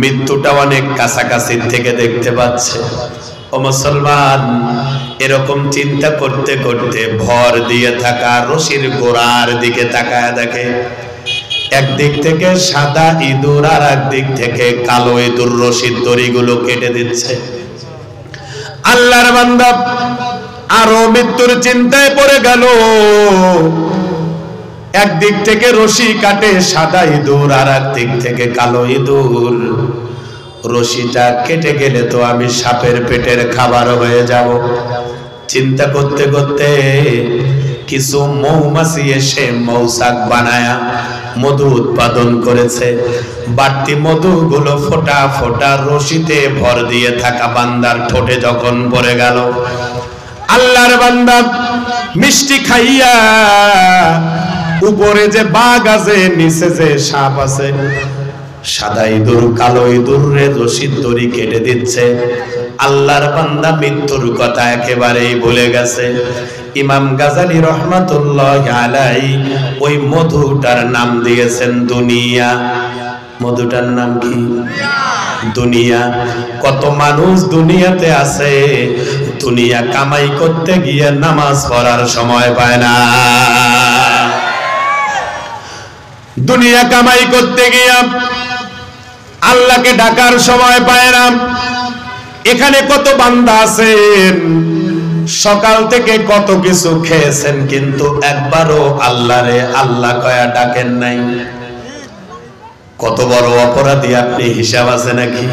মৃত্যুটা অনেক কাছাকাছি থেকে দেখতে পাচ্ছে। ও মুসলমান, এরকম চিন্তা করতে করতে ভর দিয়ে থাকা রশির গোড়ার দিকে তাকায় দেখে একদিক থেকে সাদা ইঁদুর আর একদিক থেকে কালো ইঁদুর রশির দড়িগুলো কেটে দিচ্ছে। আল্লাহর বান্দা আরো মৃত্যুর চিন্তায় পড়ে গেল। একদিক থেকে রশি কাটে সাদা ইঁদুর, আর একদিক থেকে কালো ইঁদুর। রশিটা কেটে গেলে তো আমি সাপের পেটের খাবার হয়ে যাব। চিন্তা করতে করতে কিছু মৌমাছি এসে মৌচাক বানায়া মধু উৎপাদন করেছে। বাড়তি মধুগুলো ফোঁটা ফোঁটা রশিতে ভর দিয়ে থাকা বান্দার ঠোঁটে যখন পড়ে গেল, আল্লাহর বান্দা মিষ্টি খাইয়া উপরে যে বাঘ আছে নিচে যে সাপ আছে, সাদা ইঁদুর কালো ইঁদুরের রশির দড়ি কেটে দিচ্ছে। আল্লাহর বান্দা মৃত্যুর কথা একেবারেই ভুলে গেছে। ইমাম গাজালি রহমাতুল্লাহ আলাই ওই মধুটার নাম দিয়েছেন দুনিয়া। মধুটার নাম কি? দুনিয়া। কত মানুষ দুনিয়াতে আছে, দুনিয়া কামাই করতে গিয়ে নামাজ পড়ার সময় পায় না। দুনিয়া কামাই করতে গিয়ে আল্লাহকে ডাকার সময় পায় না। এখানে কত বান্দা আছেন, সকাল থেকে কত কিছু খেয়েছেন, কিন্তু একবারও আল্লাহরে আল্লাহ কয়া ডাকেন নাই। কত বড় অপরাধী আপনি, হিসাব আছে নাকি?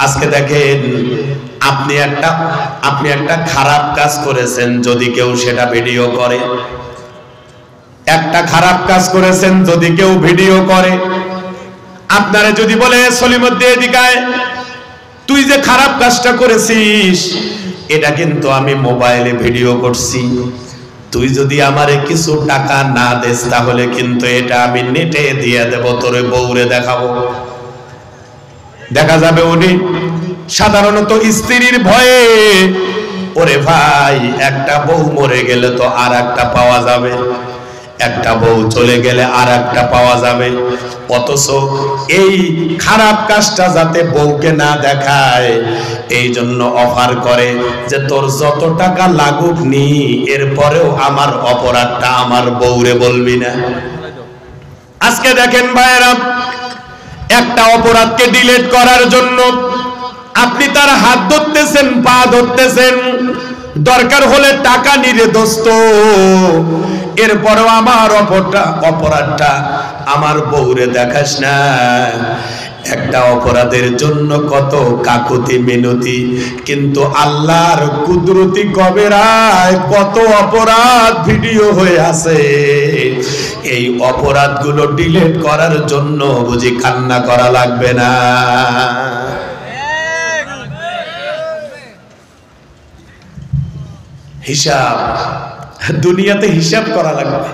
আজকে দেখেন, আপনি একটা খারাপ কাজ করেছেন, যদি কেউ সেটা ভিডিও করে, একটা খারাপ কাজ করেছেন যদি কেউ ভিডিও করে, আপনারা যদি বলে সলিমুদ্দিন এদিকায় তুই যে খারাপ কাজটা করেছিস এটা কিন্তু আমি মোবাইলে ভিডিও করছি, তুই যদি আমারে কিছু টাকা না দেস তাহলে কিন্তু এটা আমি নেটে দিয়ে দেব, তোরে বউরে দেখাবো। দেখা যাবে উনি সাধারণত স্ত্রীর ভয়ে, ওরে ভাই একটা বউ মরে গেলে তো আর একটা পাওয়া যাবে, একটা বউ চলে গেলে আর একটা পাওয়া যাবে, অথচ এই খারাপ কাজটা যাতে বউকে না দেখায় এই জন্য অফার করে যে তোর যত টাকা লাগুক নি, এরপরেও আমার অপরাধটা আমার বউরে বলবি না। আজকে দেখেন ভাইরা, একটা অপরাধকে ডিলিট করার জন্য আপনি তার হাত ধরতেছেন, পা ধরতেছেন, দরকার হলে টাকা নিরে দোস্ত, এরপরেও আমার অপরাধটা আমার বউরে দেখাস না। একটা অপরাধের জন্য কত কাকুতি মিনতি, কিন্তু আল্লাহর কুদরতি গবেরায় কত অপরাধ ভিডিও হয়ে আছে। এই অপরাধগুলো ডিলিট করার জন্য বুঝি কান্না করা লাগবে না? হিসাব, দুনিয়াতে হিসাব করা লাগবে।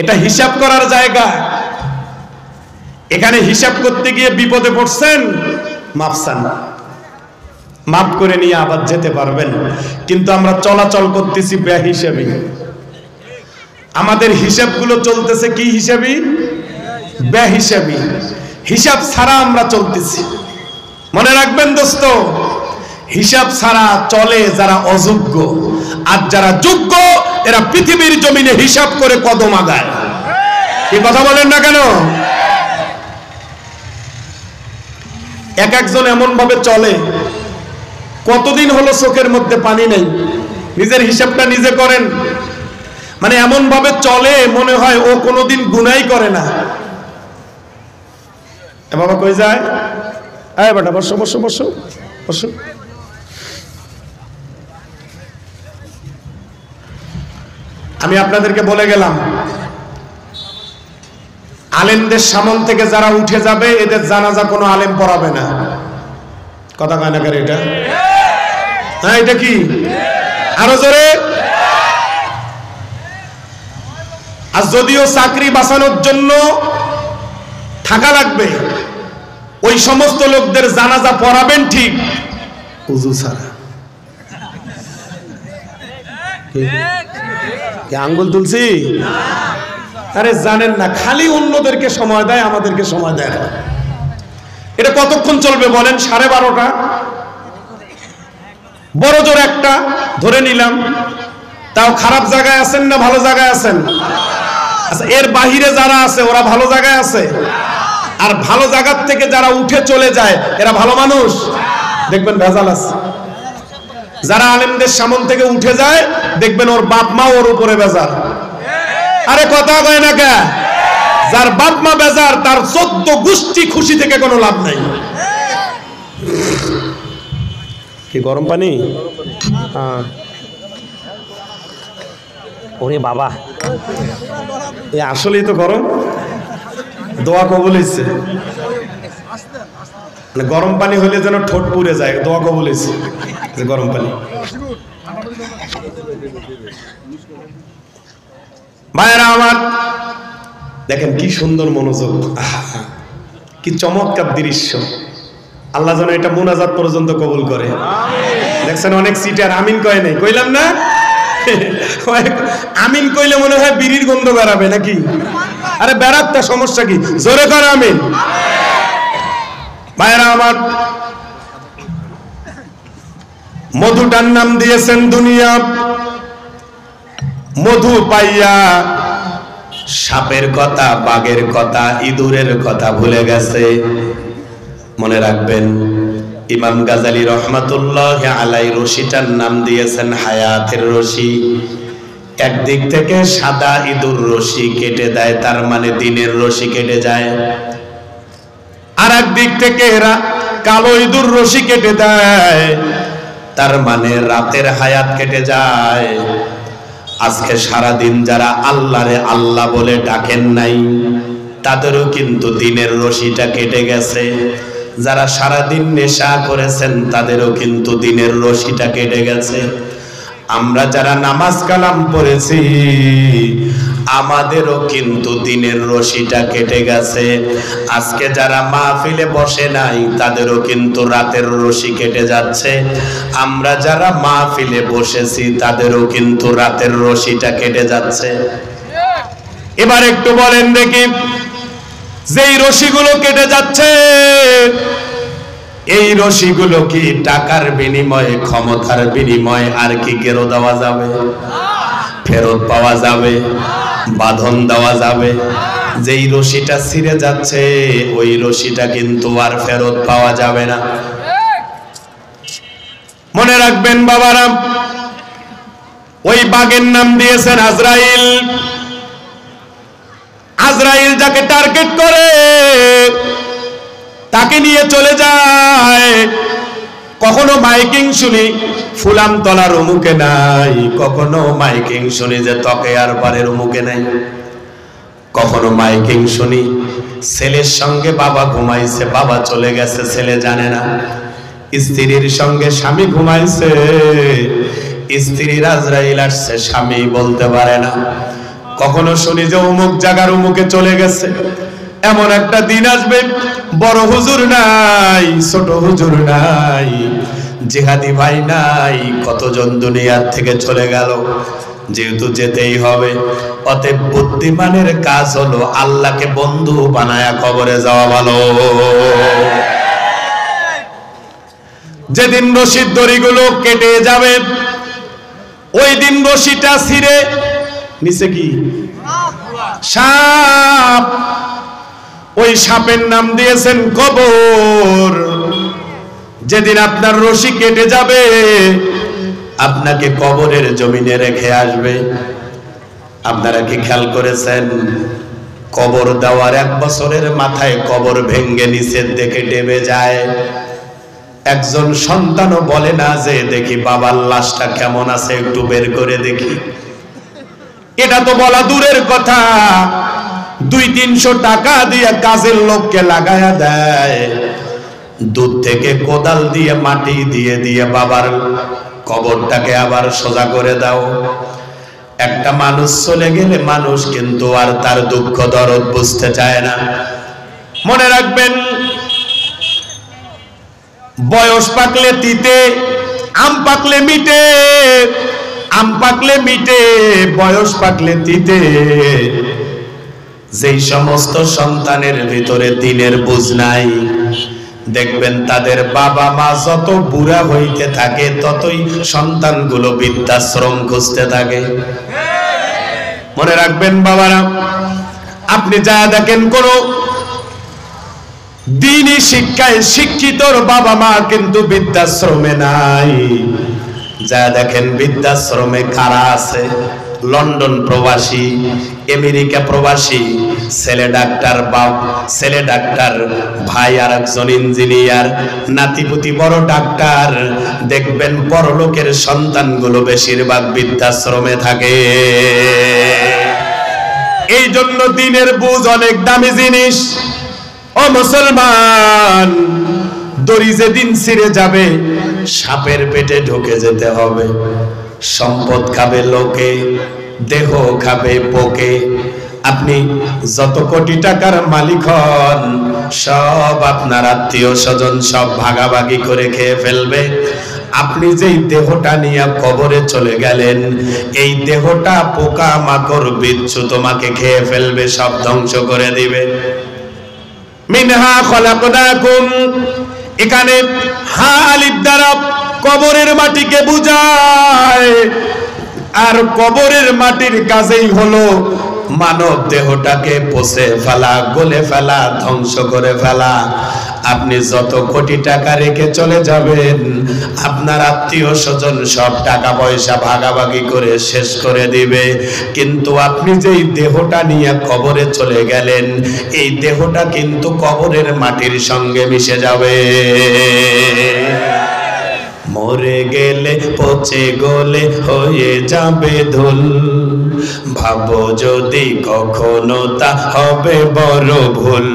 এটা হিসাব করার জায়গা। এখানে হিসাব করতে গিয়ে বিপদে পড়ছেন, মাফ চান, মাফ করে নিয়ে আবার যেতে পারবেন। কিন্তু আমরা চলাচল করতেছি বেহিসাবি। আমাদের হিসাবগুলো চলতেছে কি হিসাবি? বেহিসাবি। হিসাব ছাড়া আমরা চলতেছি। মনে রাখবেন দোস্ত, হিসাব ছাড়া চলে যারা অযোগ্য, আর যারা যোগ্য এরা পৃথিবীর জমিনে হিসাব করে কদম আগায়। কি কথা বলেন না কেন? এক একজন এমন ভাবে চলে, কতদিন হলো চোখের মধ্যে পানি নেই, নিজের হিসাবটা নিজে করেন। মানে এমন ভাবে চলে মনে হয় ও কোনোদিন গুনাই করে না। বাবা কই যায়? আয় বেটা বসো বসো বসো বসো। আমি আপনাদেরকে বলে গেলাম, আলেমদের সামন থেকে যারা উঠে যাবে এদের জানাজা কোনো আলেম পড়াবে না। কথা কয় না কেন এটা? হ্যাঁ এটা কি? আরো জোরে। আর যদিও চাকরি বাঁচানোর জন্য থাকা লাগবে, ওই সমস্ত লোকদের জানাজা পড়াবেন ঠিক, উযু ছাড়া। আঙ্গুল তুলছি? আরে জানেন না, খালি অন্যদেরকে সময় দেয়, আমাদেরকে সময় দেয় না। এটা কতক্ষণ চলবে বলেন? 12:30। বড় জোর একটা ধরে নিলাম, তাও খারাপ জায়গায় আছেন না ভালো জায়গায় আছেন? আচ্ছা, এর বাহিরে যারা আছে ওরা ভালো জায়গায় আছে? আর ভালো জায়গার থেকে যারা উঠে চলে যায় এরা ভালো মানুষ? দেখবেন ভেজাল আছে। যারা আলেমদের সামন থেকে উঠে যায় দেখবেন ওর বাপ মা ওর উপরে বেজার। আরে কথা কয় না কে? যার বাপ মা বেজার তার 14 গোষ্ঠী খুশি থেকে কোনো লাভ নাই। কি গরম পানি? হ্যাঁ। ওরে বাবা, এ আসলেই তো গরম। দোয়া কবুল হয়েছে। মানে গরম পানি হলে যেন ঠোঁট পুড়ে যায়। দোয়া কবুল হয়েছে গরম পানি। ভাইয়েরা আমার, দেখেন কি সুন্দর মনোযোগ, কি চমৎকার দৃশ্য। আল্লাহ যেন এটা মুনাজাত পর্যন্ত কবুল করে। দেখছেন অনেক সিটার আমিন কয় নাই, কইলাম না? আমিন কইলে মনে হয় বিড়ির গন্ধ বেরাবে নাকি? আরে বেরাবটা সমস্যা কি? জোরে কর আমিন। ভাইয়েরা আমার, মধুটার নাম দিয়েছেন দুনিয়া। মধু পাইয়া সাপের কথা, বাঘের কথা, ইঁদুরের কথা ভুলে গেছে। মনে রাখবেন, ইমাম গাজালি রহমাতুল্লাহ আলাই রশিটার নাম দিয়েছেন হায়াতের রশি। একদিক থেকে সাদা ইঁদুর রশি কেটে দেয়, তার মানে দিনের রশি কেটে যায়। আর একদিক থেকে কালো ইঁদুর রশি কেটে দেয়, তার মানে রাতের হায়াত কেটে যায়। আজকে সারাদিন যারা আল্লাহরে আল্লাহ বলে ডাকেন নাই তাদেরও কিন্তু দিনের রশিটা কেটে গেছে। যারা সারাদিন নেশা করেছেন তাদেরও কিন্তু দিনের রশিটা কেটে গেছে। আমরা যারা নামাজ কালাম পড়েছি আমাদেরও কিন্তু দিনের রশিটা কেটে গেছে। আজকে যারা মাহফিলে বসে নাই তাদেরও কিন্তু রাতের রশি কেটে যাচ্ছে। আমরা যারা মাহফিলে বসেছি তাদেরও কিন্তু রাতের রশিটা কেটে যাচ্ছে। এবার একটু বলেন দেখি, যেই রশিগুলো কেটে যাচ্ছে এই রশিগুলো কি টাকার বিনিময়ে, ক্ষমতার বিনিময়ে আর কি কেড়ে দেওয়া যাবে? ফেরত পাওয়া যাবে? বাঁধন দেওয়া যাবে? যেই রশিটা ছিঁড়ে যাচ্ছে ওই রশিটা কিন্তু আর ফেরত পাওয়া যাবে না। মনে রাখবেন বাবারা, ওই বাঘের নাম দিয়েছেন আজরাইল। আজরাইল যাকে টার্গেট করে তাকে নিয়ে চলে যায়। কখনো মাইকিং শুনি ফুলাম তলার অমুকে নাই, কখনো মাইকিং শুনি যে তকে আর পারের অমুকে নাই, কখনো মাইকিং শুনি ছেলের সঙ্গে বাবা ঘুমাইছে, বাবা চলে গেছে, ছেলে জানে না। স্ত্রীর সঙ্গে স্বামী ঘুমাইছে, স্ত্রীর আজরাইল আসছে, স্বামী বলতে পারে না। কখনো শুনি যে অমুক জায়গার অমুকে চলে গেছে। এমন একটা দিন আসবে বড় হুজুর নাই, ছোট হুজুর নাই, জিহাদি ভাই নাই, কতজন দুনিয়ার থেকে চলে গেল। যেহেতু যেতেই হবে, অতএব বুদ্ধিমানের কাজ হলো আল্লাহকে বন্ধু বানায়া কবরে যাওয়া ভালো। যেদিন রশির দড়িগুলো কেটে যাবে ওই দিন রশিটা ছিঁড়ে নিচে কি সাপ, ওই সাপের নাম দিয়েছেন কবর। যেদিন আপনার রশি কেটে যাবে আপনাকে কবরের জমিনে রেখে আসবে। আপনারা কি খেয়াল করেছেন কবর দেওয়ার 1 বছরের মাথায় কবর ভেঙ্গে নিচের দিকে ডেবে যায়। একজন সন্তানও বলে না যে দেখি বাবার লাশটা কেমন আছে একটু বের করে দেখি। এটা তো বলা দূরের কথা, 200-300 টাকা দিয়ে কাজের লোককে লাগায়া দেয়, দূর থেকে কোদাল দিয়ে মাটি দিয়ে দিয়ে বাবার কবরটাকে আবার সোজা করে দাও। একটা মানুষ চলে গেলে মানুষ কিন্তু আর তার দুঃখ দরদ বুঝতে চায় না। মনে রাখবেন, বয়স পাকলে তিতে, আম পাকলে মিটে। আম পাকলে মিটে, বয়স পাকলে তিতে। যেই সমস্ত সন্তানের ভিতরে দিনের বুঝ নাই, দেখবেন তাদের বাবা মা যত বুড়া হইতে থাকে ততই সন্তানগুলো বৃদ্ধাশ্রম খুঁজতে থাকে। মনে রাখবেন বাবারা, আপনি যা দেখেন কোন দ্বীনি শিক্ষায় শিক্ষিতর বাবা মা কিন্তু বৃদ্ধাশ্রমে নাই। যা দেখেন বৃদ্ধাশ্রমে কারা আছে? লন্ডন প্রবাসী, আমেরিকা প্রবাসী, ছেলে ডাক্তার, বাপ ছেলে ডাক্তার, ভাই আর একজন ইঞ্জিনিয়ার, নাতিপুতি বড় ডাক্তার। দেখবেন পরলোকের সন্তানগুলো বেশিরভাগ বৃদ্ধাশ্রমে থাকে। এই জন্য দিনের বুঝ অনেক দামি জিনিস। ও মুসলমান, দড়ি যেদিন ছিঁড়ে যাবে সাপের পেটে ঢুকে যেতে হবে। সম্পদ খাবে লোকে, দেহ খাবে পোকে। আপনি যত কোটি টাকার মালিক হন, সব আপনার আত্মীয় স্বজন সব ভাগাভাগি করে খেয়ে ফেলবে। আপনি যেই দেহটা নিয়ে কবরে চলে গেলেন, এই দেহটা পোকা মাকড় বিচ্ছু তোমাকে খেয়ে ফেলবে, সব ধ্বংস করে দিবে। মিনহা খলাকনাকুম, এখানে হা আলিফ দ্বারা কবরের মাটিকে বুঝায়। আর কবরের মাটির কাজেই হলো মানব দেহটাকে পচে ফেলা, গলে ফেলা, ধ্বংস করে ফেলা। আপনি যত কোটি টাকা রেখে চলে যাবেন, আপনার আত্মীয় স্বজন সব টাকা পয়সা ভাগাভাগি করে শেষ করে দিবে। কিন্তু আপনি যেই দেহটা নিয়ে কবরে চলে গেলেন, এই দেহটা কিন্তু কবরের মাটির সঙ্গে মিশে যাবে। মরে গেলে পচে গলে হয়ে যাবে ধুল, ভাবো যদি কখনো তা হবে বড় ভুল।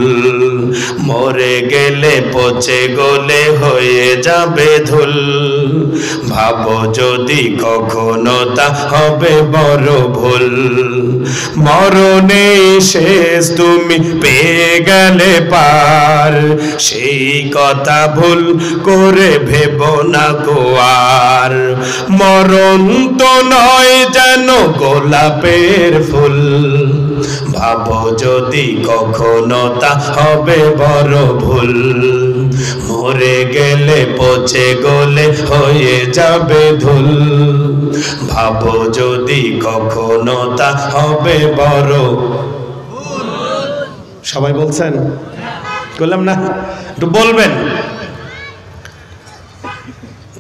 মরে গেলে পচে গলে হয়ে যাবে ধুল, ভাবো যদি কখনো তা হবে বড় ভুল। মরণে শেষ তুমি পেয়ে গেলে পার, সেই কথা ভুল করে ভেবো না গোয়ার। মরণ তো নয় যেন গোলাপের ফুল, ভাবো যদি কখনো তা হবে বড় ভুল। মরে গেলে পচে গলে হয়ে যাবে ধুল, ভাবো যদি কখনো তা হবে বড়। সবাই বলছেন? বললাম না, একটু বলবেন।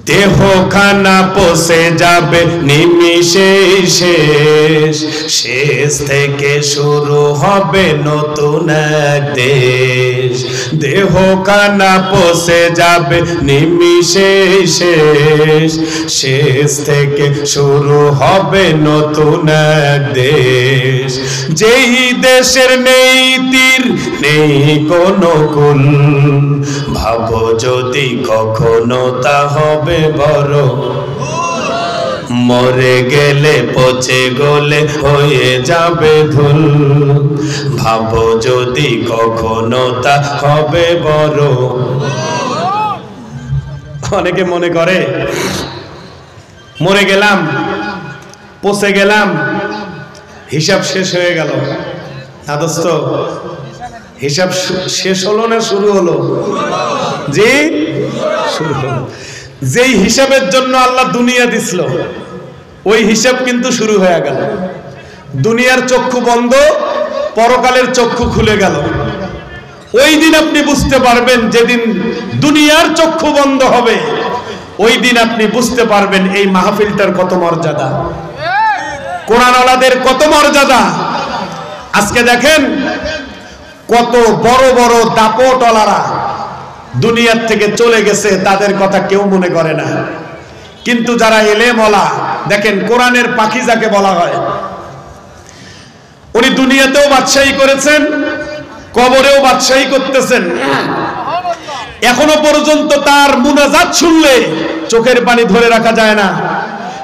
দেহখানা পচে যাবে নিমিষে শেষ, শেষ থেকে শুরু হবে নতুন এক দেশ। দেহখানা পচে যাবে নিমিষে শেষ, শেষ থেকে শুরু হবে নতুন এক দেশ। যেই দেশের নেই তীর নেই কোনো কুল, ভাবো যদি কখনো তা হবে বড়। মরে গেলে পচে গলে হয়ে যাবে ধুল, ভাবো যদি কখনো তা হবে বড়। অনেকে মনে করে মরে গেলাম, পচে গেলাম, হিসাব শেষ হয়ে গেল। না দোস্ত, হিসাব শেষ হলো না শুরু হলো? জি, শুরু হলো। যেই হিসাবের জন্য আল্লাহ দুনিয়া দিছিল, ওই হিসাব কিন্তু শুরু হয়ে গেল। দুনিয়ার চক্ষু বন্ধ, পরকালের চক্ষু খুলে গেল। ওই দিন আপনি বুঝতে পারবেন, যেদিন দুনিয়ার চক্ষু বন্ধ হবে ওই দিন আপনি বুঝতে পারবেন এই মাহফিলটার কত মর্যাদা, কোরআনওয়ালাদের কত মর্যাদা। আজকে দেখেন কত বড় বড় দাপটওয়ালারা দুনিয়ার থেকে চলে গেছে, তাদের কথা কেউ মনে করে না। কিন্তু যারা এলেমওয়ালা, দেখেন কোরআনের পাখি যাকে বলা হয়, উনি দুনিয়াতেও বাদশাহী করেছেন, কবরেও বাদশাহী করতেছেন। এখনো পর্যন্ত তার মুনাজাত শুনলে চোখের পানি ধরে রাখা যায় না।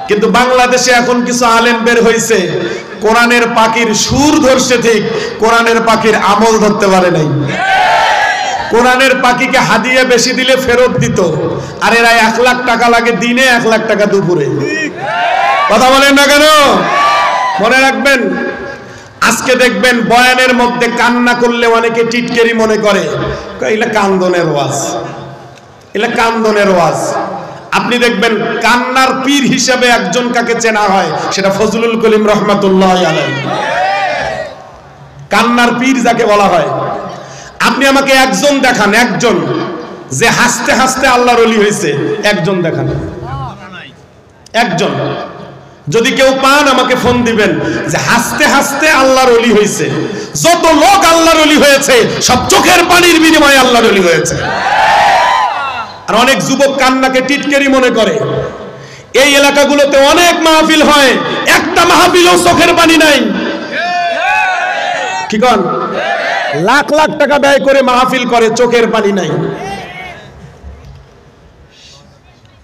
কিন্তু বাংলাদেশে এখন কিছু আলেম বের হয়েছে, কোরআনের পাখির সুর ধরছে ঠিক, কোরআনের পাখির আমল ধরতে পারে নাই। কোরআনের পাখিকে হাদিয়া বেশি দিলে ফেরত দিত, আর এরা 1 লাখ টাকা লাগে দিনে, 1 লাখ টাকা দুপুরে। কথা বলেন না কেন? মনে রাখবেন, আজকে দেখবেন বয়ানের মধ্যে কান্না করলে অনেকে টিটকেরি মনে করে, এগুলা কান্দনের ওয়াজ, এগুলা কান্দনের ওয়াজ। আপনি দেখবেন কান্নার পীর হিসেবে একজন কাকে চেনা হয়, সেটা ফজলুল করিম রহমাতুল্লাহ আলাইহি। কান্নার পীর যাকে বলা হয়, আপনি আমাকে একজন দেখান, একজন যে হাসতে হাসতে আল্লাহর ওলি হয়েছে, একজন দেখান, একজন। যদি কেউ পান আমাকে ফোন দিবেন যে হাসতে হাসতে আল্লাহর ওলি হয়েছে। যত লোক আল্লাহর ওলি হয়েছে সব চোখের পানির বিনিময়ে আল্লাহর ওলি হয়েছে। আর অনেক যুবক কান্নাকে টিটকেরি মনে করে। এই এলাকাগুলোতে অনেক মাহফিল হয়, একটা মাহফিলও চোখের পানি নাই। কি কন? লাখ লাখ টাকা ব্যয় করে মাহফিল করে, চোখের পানি নাই।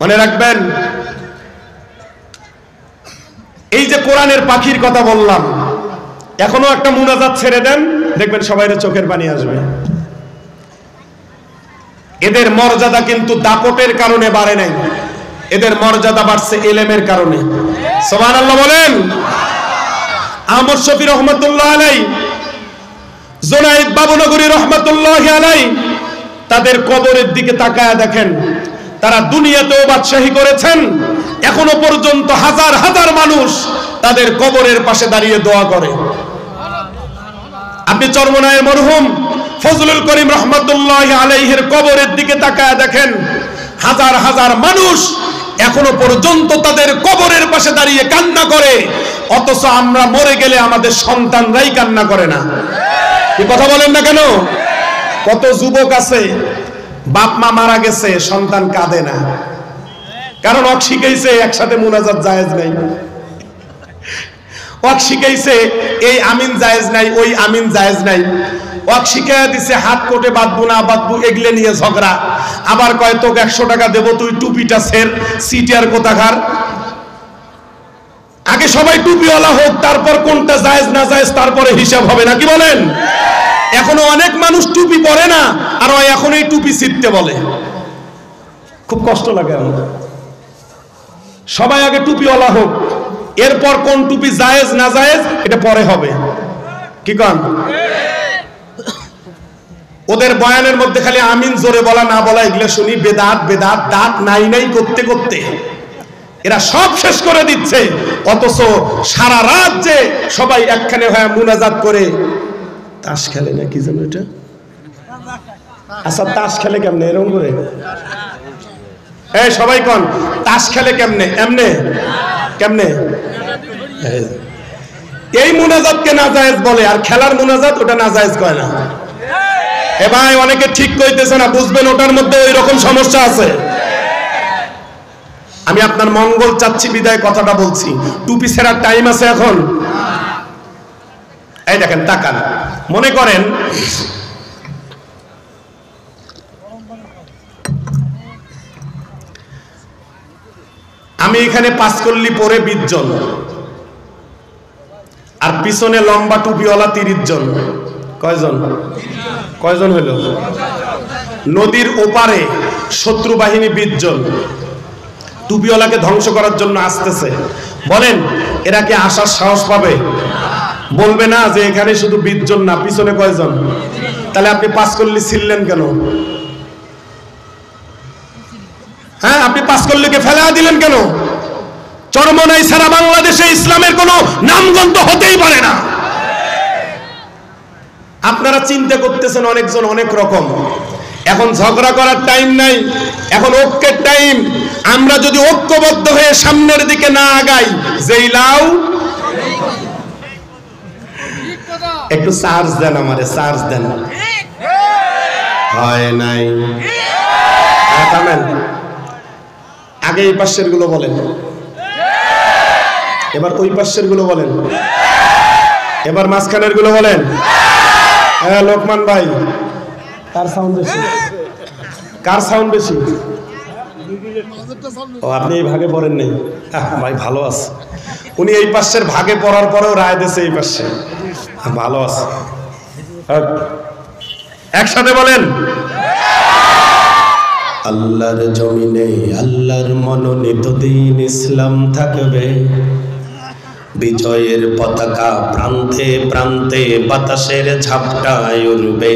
মনে রাখবেন, এই যে কোরআনের পাখির কথা বললাম, এখনো একটা মুনাজাত ছেড়ে দেন, দেখবেন সবাই চোখের পানি আসবে। এদের মর্যাদা কিন্তু দাপটের কারণে বাড়ে নাই, এদের মর্যাদা বাড়ছে ইলমের কারণে। সুবহানাল্লাহ বলেন। আহমদ শফি রহমাতুল্লাহ আলাইহি, জুনায়েদ বাবুনগরী রহমাতুল্লাহ আলাইহি, তাদের কবরের দিকে তাকায়া দেখেন, তারা দুনিয়াতেও বাদশাহী করেছেন, এখনো পর্যন্ত হাজার হাজার মানুষ তাদের কবরের পাশে দাঁড়িয়ে দোয়া করে। আপনি চরমনায়ের মরহুম ফজলুল করিম রহমাতুল্লাহ আলাইহির কবরের দিকে তাকায়া দেখেন, হাজার হাজার মানুষ এখনো পর্যন্ত তাদের কবরের পাশে দাঁড়িয়ে কান্না করে, অথচ আমরা মরে গেলে আমাদের সন্তানরাই কান্না করে না। কি কথা বলেন না কেন? কত যুবক আছে বাপ মা মারা গেছে, সন্তান কাঁদে না, কারণ ওকে শিখাইছে একসাথে মুনাজাত জায়েজ নাই, ওকে শিখাইছে এই আমিন জায়েজ নাই, ওই আমিন জায়েজ নাই, ওকে শিখাইয়া দিছে হাত কোটে বাঁধবো না বাঁধবো, এগুলো নিয়ে ঝগড়া। আবার কয় তোকে 100 টাকা দেবো, তুই টুপিটা ছেড়, সিটিয়ার কোথাকার। আগে সবাই টুপিওয়ালা হোক, তারপর কোনটা জায়েজ না জায়েজ তারপরে হিসাব হবে, নাকি বলেন? এখনো অনেক মানুষ টুপি পরে না, আর এখন এই টুপি ছিঁড়তে বলে। খুব কষ্ট লাগে আমার। সবাই আগে টুপিওয়ালা হোক, এরপর কোন টুপি জায়েজ না জায়েজ এটা পরে হবে। কি কন? ওদের বয়ানের মধ্যে খালি আমিন জোরে বলা না বলা এগুলো শুনি, বেদাত বেদাত, দাঁত নাই নাই করতে করতে এরা সব শেষ করে দিচ্ছে। অথচ সারা রাত যে সবাই একখানে হয়ে মুনাজাত করে, তাস খেলে না কি জানো এটা? আচ্ছা তাস খেলে কেমনে এরকম করে? এই সবাই কোন তাস খেলে কেমনে? এমনে কেমনে? এই মুনাজাতকে নাজায়েজ বলে, আর খেলার মুনাজাত ওটা নাজায়েজ কয় না। এ ভাই অনেকে ঠিক কইতেছে না, বুঝবেন ওটার মধ্যে ওই রকম সমস্যা আছে। আমি আপনার মঙ্গল চাচ্ছি বিদায় কথাটা বলছি। টুপি ছেড়ার টাইম আছে এখন? এই দেখেন তাকান, মনে করেন আমি এখানে 5 কল্লি পরে 20 জন, আর পিছনে লম্বা টুপিওয়ালা 30 জন। কয়জন? কয়জন হইল? নদীর ওপারে শত্রু বাহিনী 20 জন টুপিওয়ালাকে ধ্বংস করার জন্য আসতেছে। বলেন এরা কি আসার সাহস পাবে? বলবে না যে এখানে শুধু 20 জন না, পিছনে কয়জন? তাহলে আপনি 5 কল্লি ছিলেন কেন? হ্যাঁ, আপনি 5 কল্লিকে ফেলা দিলেন কেন? চরমনাই ছাড়া বাংলাদেশে ইসলামের কোন নামগন্ধ হতেই পারে না। আপনারা চিন্তা করতেছেন অনেকজন অনেক রকম। এখন ঝগড়া করার টাইম নাই, এখন ঐক্যের টাইম। আমরা যদি ঐক্যবদ্ধ হয়ে সামনের দিকে না আগাই, যেই লাউ একটু চার্জ দেন, আমারে চার্জ দেন। হয় নাই, থামেন। আগে এই পাশের গুলো বলেন, এবার ওই পাশের গুলো বলেন, এবার মাঝখানের গুলো বলেন। হ্যাঁ লোকমান ভাই, কার সাউন্ড বেশি? কার সাউন্ড বেশি? ও আপনি এই ভাগে পড়েন নাই? ভাই ভালো আছে, উনি এই পাশের ভাগে পড়ার পরেও রায় দিয়েছে এই পাশে। ভালো আছে, একসাথে বলেন। আল্লাহর জমিনে আল্লাহর মনোনীত দ্বীন ইসলাম থাকবে, বিজয়ের পতাকা প্রান্তে প্রান্তে বাতাসের ঝাপটায় উড়বে।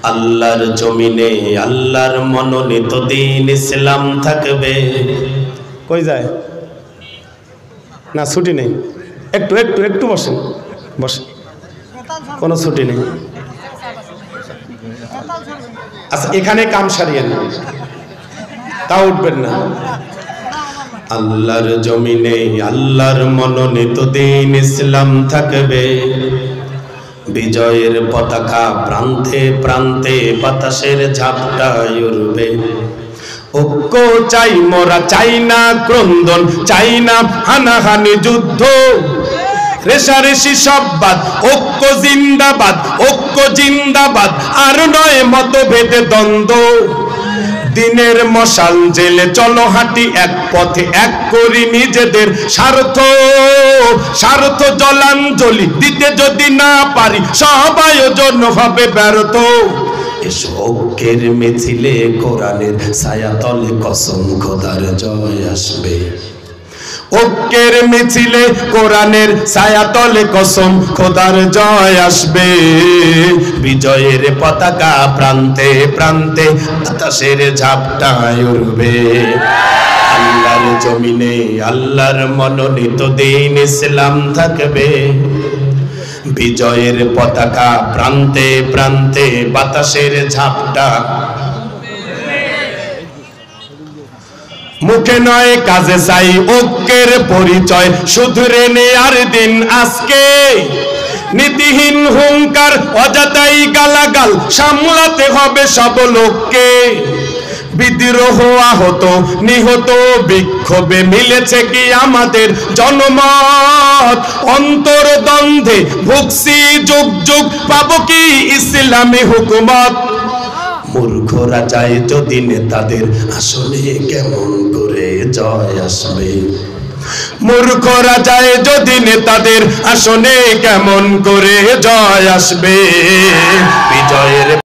আল্লাহর জমিনে আল্লাহর মনোনীত দ্বীন ইসলাম থাকবে। কই যায় না, ছুটি নেই। একটু একটু একটু বসেন, বসেন, কোনো ছুটি নেই। আচ্ছা এখানে কাম সারিয়েন, তা উঠবেন না। আল্লাহর জমিনে আল্লাহর মনোনীত দ্বীন ইসলাম থাকবে, বিজয়ের পতাকা প্রান্তে প্রান্তে বাতাসের ঝাপটায় উড়বে। ঐক্য চাই মোরা, চাই না ক্রন্দন, চাই না হানাহানি যুদ্ধ, রেশারেশি সব বাদ, ঐক্য জিন্দাবাদ, ঐক্য জিন্দাবাদ, আর নয় মতভেদে দ্বন্দ্ব। দিনের মশাল জেলে চলো হাঁটি এক পথে, এক করি নিজেদের স্বার্থ। স্বার্থ জলাঞ্জলি দিতে যদি না পারি, সব আয়োজন হবে ব্যর্থ। এসো ঐক্যের মিছিলে কোরআনের ছায়া তলে, কসম খোদার জয় আসবে। ঐক্যের মিছিলে কোরআনের ছায়া তলে, কসম খোদার জয় আসবে। বিজয়ের পতাকা প্রান্তে প্রান্তে বাতাসের ঝাপটায় উড়বে। আল্লাহর জমিনে আল্লাহর মনোনীত দ্বীন ইসলাম থাকবে, বিজয়ের পতাকা প্রান্তে প্রান্তে বাতাসের ঝাপটা। মুখে নয় কাজে চাই ঐক্যের পরিচয়, শুধরে নেয়ার দিন আজকে। নীতিহীন হুঙ্কার অযথাই গালাগাল, সামলাতে হবে সব লোককে। বিদ্রোহ আহত নিহত বিক্ষোভে মিলেছে কি আমাদের জনমত? অন্তর্দ্বন্দ্বে ভুগছি যুগ যুগ, পাবো কি ইসলামী হুকুমত? মূর্খরা যায় যদি নেতাদের আসনে, কেমন করে জয় আসবে? মূর্খরা যায় যদি নেতাদের আসনে, কেমন করে জয় আসবে? বিজয়ের